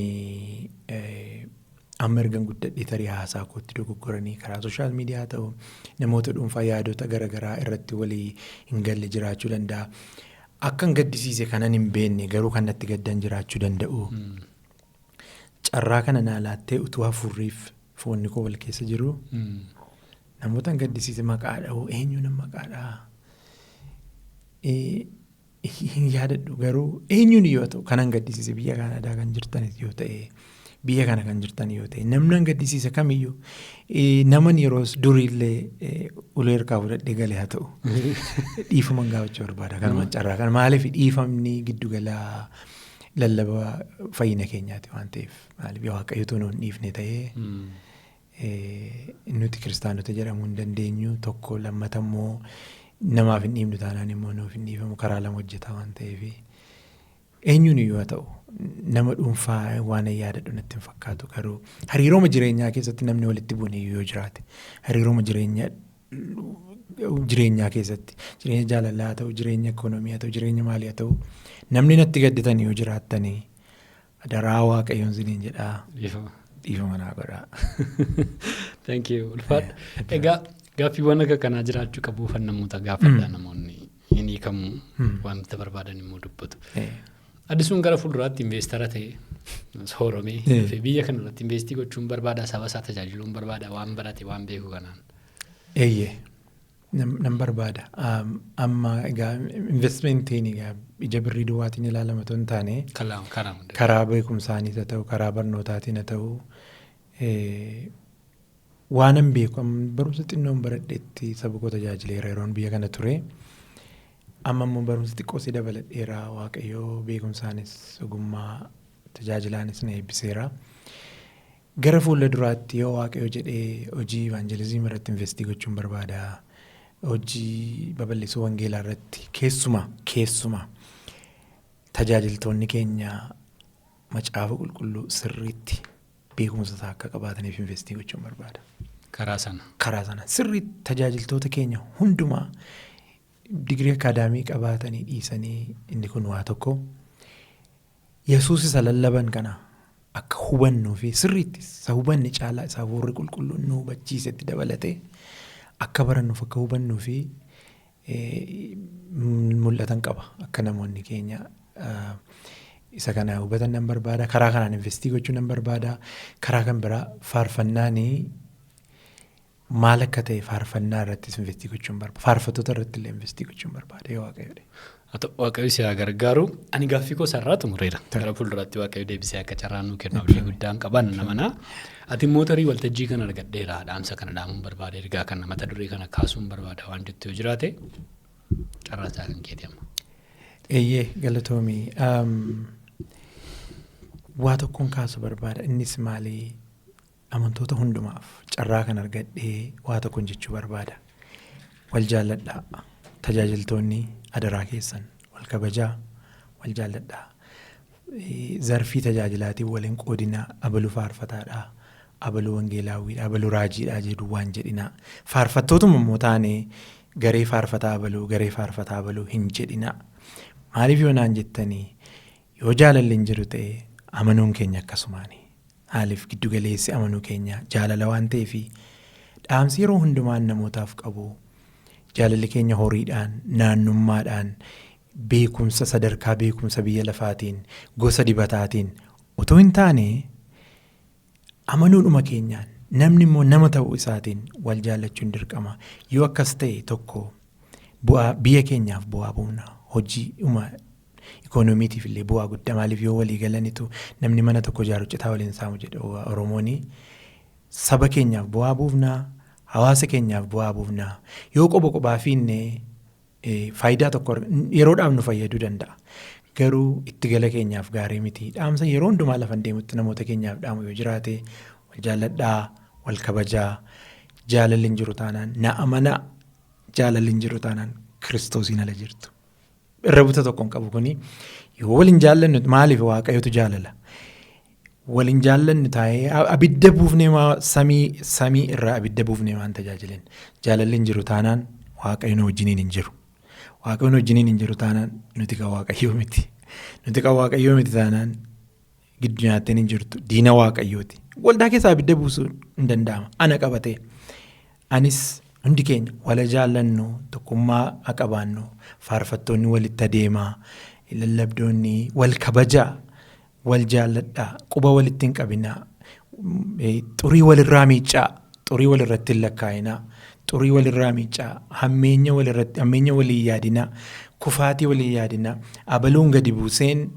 amma ergan guddadhee tarii haasaa kootti dogoggoranii karaa sooshaal miidiyaa ta'u namoota dhuunfaa yaadota garaagaraa irratti walii hin galle jiraachuu danda'a. Akkan gaddisiise kanan hin beekne garuu kan natti gaddan jiraachuu danda'u. Carraa kana naa laattee utuu hafuurriif foonni koo wal keessa jiru. Namoota gaddisiise maqaadha eenyuun maqaadha hin yaadadhu garuu eenyuun yoo ta'u kanan gaddisiise biyya Kanaadaa kan jirtanis yoo ta'e biyya kana kan jirtan yoo ta'e namni gaddisiise kamiyyuu naman yeroo duriillee ulee harkaa fudhadhee galee haa ta'u dhiifama gaafachuu barbaada kanuma carraa kana maaliif dhiifamni giddugalaa lallaba fayyina keenyaati waan ta'eef maaliif waaqayyotu nuun dhiifne ta'ee. Nuti kiristaanota jedhamuu hin dandeenyu tokko lammata immoo namaaf hin dhiifnu taanaan immoo nuuf hin dhiifamu karaa lama hojjetaa waan ta'eef eenyuun yoo ta'u nama dhuunfaa waan yaadadhu natti hin fakkaatu garuu hariirooma jireenyaa keessatti namni walitti bu'ee yoo jiraate hariirooma jireenyaa jireenyaa keessatti jireenya jaalalaa haa ta'u jireenya ikoonoomii haa ta'u jireenya maalii haa ta'u namni natti gadditanii yoo jiraattanii adaraa waaqayyoon isiniin jedhaa dhiifama naa godhaa. Thank you. Ulfaadha. Egaa gaaffiiwwan akka kanaa jiraachuu qabuufan namoota gaafadhaa namoonni hin hiikamu wanta barbaadan immoo dubbatu. Addisuun gara fuulduraatti investara ta'e sooromee biyya kanarratti investii gochuun barbaada saba isaa tajaajiluun barbaada waan barate waan beeku kanaan. Eeyyee nan barbaada amma egaa investmentiin egaa ija birrii duwwaatiin ilaalama osoo hin taane karaa beekumsaanis haa ta'u karaa barnootaatiin haa ta'u waanan beeku barumsa xinnoon baradheetti saba koo tajaajileera yeroon biyya kana ture. Amma immoo barumsa xiqqoo si dabaladheera waaqayyoo beekumsaanis ogummaa tajaajilaanis na eebbiseera. Gara fuula duraatti yoo waaqayyoo jedhee hojii evangelizimii irratti investii gochuun barbaada. Hojii babal'isuu wangeelaa irratti keessuma tajaajiltoonni keenya macaafa qulqulluu sirriitti beekumsa isaa akka qabaataniif investii gochuun barbaada. Karaa sana sirriitti tajaajiltoota keenya hundumaa digirii akaadaamii qabaatanii dhiisanii inni kun waa tokko Yesuus isa lallaban kana akka hubannuu fi sirriitti isa hubanne caalaa isaa warri qulqulluun nu hubachiisetti dabalatee akka barannuuf akka hubannuu fi mul'atan qaba akka namoonni keenya isa kana hubatan nan barbaada. Karaa kanaan investii gochuu nan barbaada. Karaa kan biraa faarfannaanii maal akka ta'e faarfannaa irrattis investii gochuun barbaada. Faarfattoota irratti illee investii gochuun barbaada yoo waaqayyoodhe. Waaqayyo si haa gargaaru. Ani gaaffii koo sarraa xumureera. Gara fuulduraatti waaqayyo deebisee akka carraan nuu kennu abdii guddaan qaban namanaa. Ati mootorii waltajjii kana argadheera dhaamsa kana dhaamuun barbaada ergaa kana mata duree kana kaasuun barbaada waan jettu yoo jiraate carraa isaa kan keeti amma. Eeyyee galatoomii waa tokkoon kaasu barbaada innis maalii amantoota hundumaaf carraa kan argadhee waa tokkoon jechuu barbaada. Wal jaalladhaa tajaajiltoonni adaraa keessan wal kabajaa wal jaalladhaa zarfii tajaajilaatiin waliin qoodinaa abaluu faarfataadhaa abaluu wangeelaawwiidhaa abaluu raajiidhaa jedhu waan jedhinaa faarfattootuma immoo taane garee faarfataa abaluu hin jedhinaa. Maaliif yoo naan jettanii yoo jaalalli hin jiru ta'e amanuun keenya akkasumaani. Maaliif giddugaleessi amanuu keenya jaalala waan ta'eef dhaamsi yeroo hundumaan namootaaf qabu jaalalli keenya horiidhaan naannummaadhaan beekumsa sadarkaa beekumsa biyya lafaatiin gosa dibataatiin otoo hin taane amanuudhuma keenyaan namni immoo nama ta'uu isaatiin wal jaallachuun dirqama. Yoo akkas ta'e tokko biyya keenyaaf bu'aa buuna hojii ikoonomiitiif illee bu'aa guddaa. Maaliif yoo walii galanitu namni mana tokko ijaaru citaa waliin saamu jedhe Oromooni. Saba keenyaaf bu'aa buufnaa hawaasa keenyaaf bu'aa buufnaa yoo qophaa fiinne faayidaa tokko yeroodhaaf nu fayyaduu danda'a. Garuu itti gala keenyaaf gaarii miti. Dhaamsa yeroo hundumaa lafan deemutti namoota keenyaaf dhaamu yoo jiraate wal jaalladhaa wal kabajaa jaalalli hin jiru taanaan na amanaa jaalalli hin jiru taanaan Kiristoosiin ala jirtu. Irra buta tokkoon qabu kuni yoo waliin jaallannu maaliif waaqayyotu jaalala. Waliin jaallannu taa'ee abidda buufnee samii irraa abidda buufnee waan tajaajilen jaalalli hin jiru taanaan waaqayyoon wajjiniin hin jiru. Waaqayyoon wajjiniin hin jiru taanaan nuti kan waaqayyoo miti. Nuti kan waaqayyoo miti taanaan giddu nyaatteen hin jirtu diina waaqayyooti. Waldaa keessaa abidda buusuu hin danda'ama. Ana qabatee anis hundi keenya wala jaallannu tokkummaa qabaannu faarfattoonni walitti adeemaa lallabdoonni wal kabajaa wal jaalladhaa quba walitti hin qabinaa xurii walirraa miicaa xurii walirratti hin lakkaa'inaa xurii walirraa miicaa hammeenya walii yaadinaa kufaatii walii yaadinaa abaluun gadi buuseen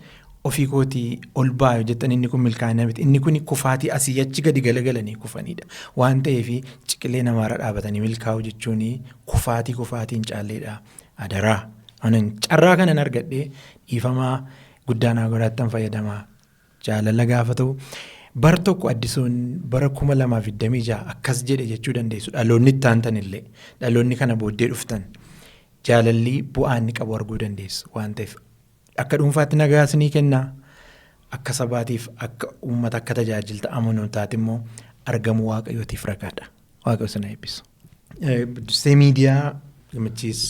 ofii kootii ol baayo jettan inni kun milkaa'ina miti inni kun kufaatii asii achi gadi galagalanii kufanidha waan ta'eef ciqilee namaarra dhaabatanii milkaa'u jechuun kufaatiin caalleedha. Adaraa anan carraa kanan argadhee dhiifamaa guddaanaa godhaattan fayyadamaa jaalala gaafa ta'u bar tokko addisuun bara 2026 akkas jedhe jechuu dandeessu dhaloonni itti aantan illee dhaloonni kana booddee dhuftan jaalalli bu'aa inni qabu arguu dandeessu waan ta'eef akka dhuunfaatti nagaa isinii kennaa akka sabaatiif akka uummata akka tajaajilta amanootaati immoo argamu waaqayyootiif ragaadha. Waaqayyo sana eebbisu. Dursee miidiyaa gammachiis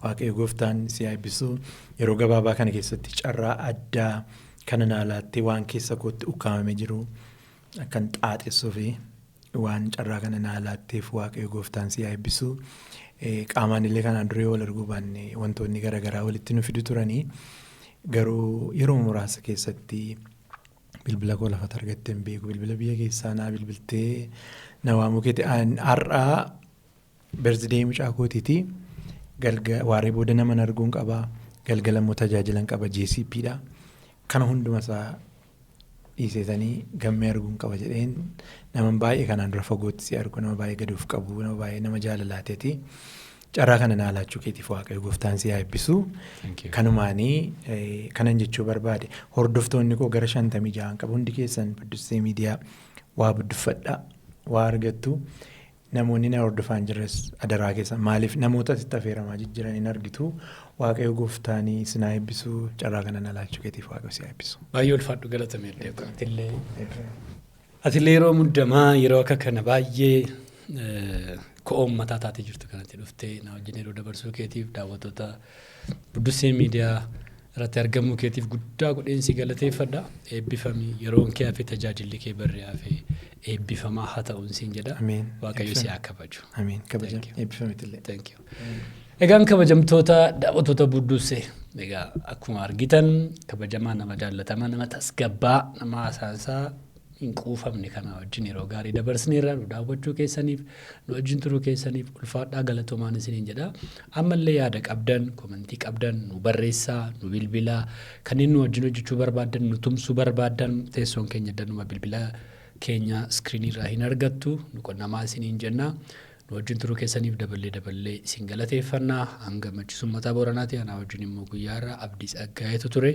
waaqayyo gooftaan si eebbisu yeroo gabaabaa kana keessatti carraa addaa kana naalaattee waan keessa kootti ukkaamame jiru akkan xaaxessuu fi waan carraa kana naalaatteef waaqayyo gooftaan si eebbisu qaamaan illee kanaan dura wal arguu baanne wantoonni garaagaraa walitti nu fidu turanii garuu yeroo muraasa keessatti bilbila koo lafatti argattee hin beeku bilbila biyya keessaa naa bilbiltee na waamuu keetti har'aa birthday mucaa kootiiti waaree booda nama arguun qaba galgala immoo tajaajilan qaba JCPdha. Kana hunduma isaa dhiiseetanii gammee arguun qaba jedheen nama baay'ee kanaan dura fagootti si argu nama baay'ee gaduuf qabu nama baay'ee nama jaalalaateeti carraa kana naalaachuu keetiif waaqayyo gooftaan si eebbisu kanumaanii kanan jechuu barbaade hordoftoonni koo gara 56 qabu hundi keessan Buddusee Miidiyaa waa budduffadha waa argattu namoonni na hordofaan jirres adaraa keessa maaliif namoota sitti affeeramaa jijjiiran hin argitu waaqayyo gooftaanii si eebbisu carraa kana naalaachuu keetiif waaqayyo si eebbisu. Baay'ee ulfaadhu galatame atillee yeroo muddamaa yeroo akka kana baay'ee ko'oon mataa taatee jirtu kanatti dhuftee na wajjin yeroo dabarsuu keetiif daawwattoota Buddusee Miidiyaa irratti argamuu keetiif guddaa godheensi galateeffadha. Eebbifamii yeroon kee hafe tajaajilli kee barree hafe eebbifamaa haa ta'uun siin jedha. Waaqayyo si haa kabaju. Amiin. Kabajan eebbifametillee. Thank you. Egaan kabajamtoota daawwattoota Buddusee egaa akkuma argitan kabajamaa nama jaallatamaa nama tasgabbaa nama asaansaa hin quufamne kana wajjin yeroo gaarii dabarsineerra nu daawwachuu keessaniif nu wajjin turuu keessaniif ulfaadhaa galatoomaan isiniin jedha. Ammallee yaada qabdan komentii qabdan nu barreessaa nu bilbilaa kanneen nu wajjin hojjechuu barbaadan nu tumsuu barbaadan teessoon keenya danuma bilbila keenya iskiriinirraa hin argattu nu qonnamaa isiniin jenna. Nu wajjin turuu keessaniif daballee isin galateeffannaa hanga machiisummaa mataa Booranaati ana wajjin immoo guyyaarraa Abdiis Aggaayetu ture.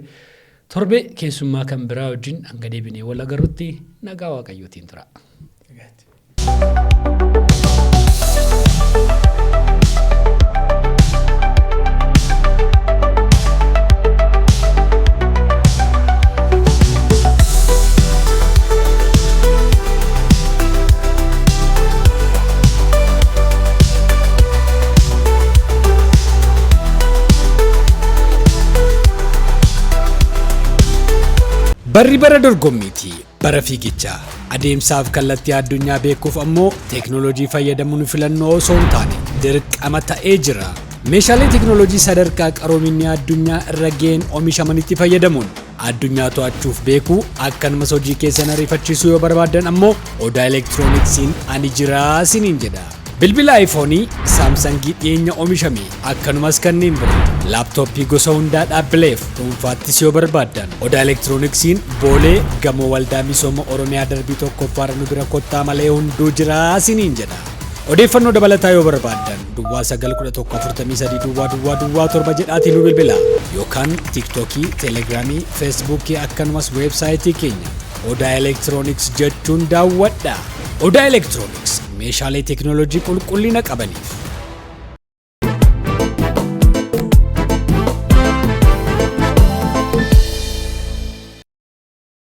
Torbe keessummaa kan biraa wajjin hanga deebinee wal agarrutti nagaa waaqayyootiin tura. Barri bara dorgommiiti bara fiigichaa adeemsaaf kallattii addunyaa beekuuf ammoo teeknooloojii fayyadamuun filannoo osoo hin taane dirqama ta'ee jira. Meeshaalee teeknooloojii sadarkaa qaroominni addunyaa irra ga'een oomishamanitti fayyadamuun addunyaa to'achuuf beekuu akkanumas hojii keessan ariifachiisuu yoo barbaadan ammoo Odaa Elektirooniksiin ani jiraa isiniin jedha. Bilbila iPhoneii Samsungii dhiyeenya oomishame akkanumas kanneen biroo laaptooppii gosa hundaa dhaabbileef dhuunfaattis yoo barbaadan Odaa Elektirooniksiin Boolee gamoo waldaa misooma Oromiyaa darbii tokkoffaarra nu bira kottaa malee hunduu jiraa isiniin jedha. Odeeffannoo dabalataa yoo barbaadan duwwaa 91143 7 jedhaatiin nu bilbila yookaan TikTokii, Telegiraamii, Feesbuukii akkanumas weebsaayitii keenya Odaa Elektirooniks jechuun daawwadha. Odaa Elektirooniks meeshaalee teeknooloojii qulqullina qabaniif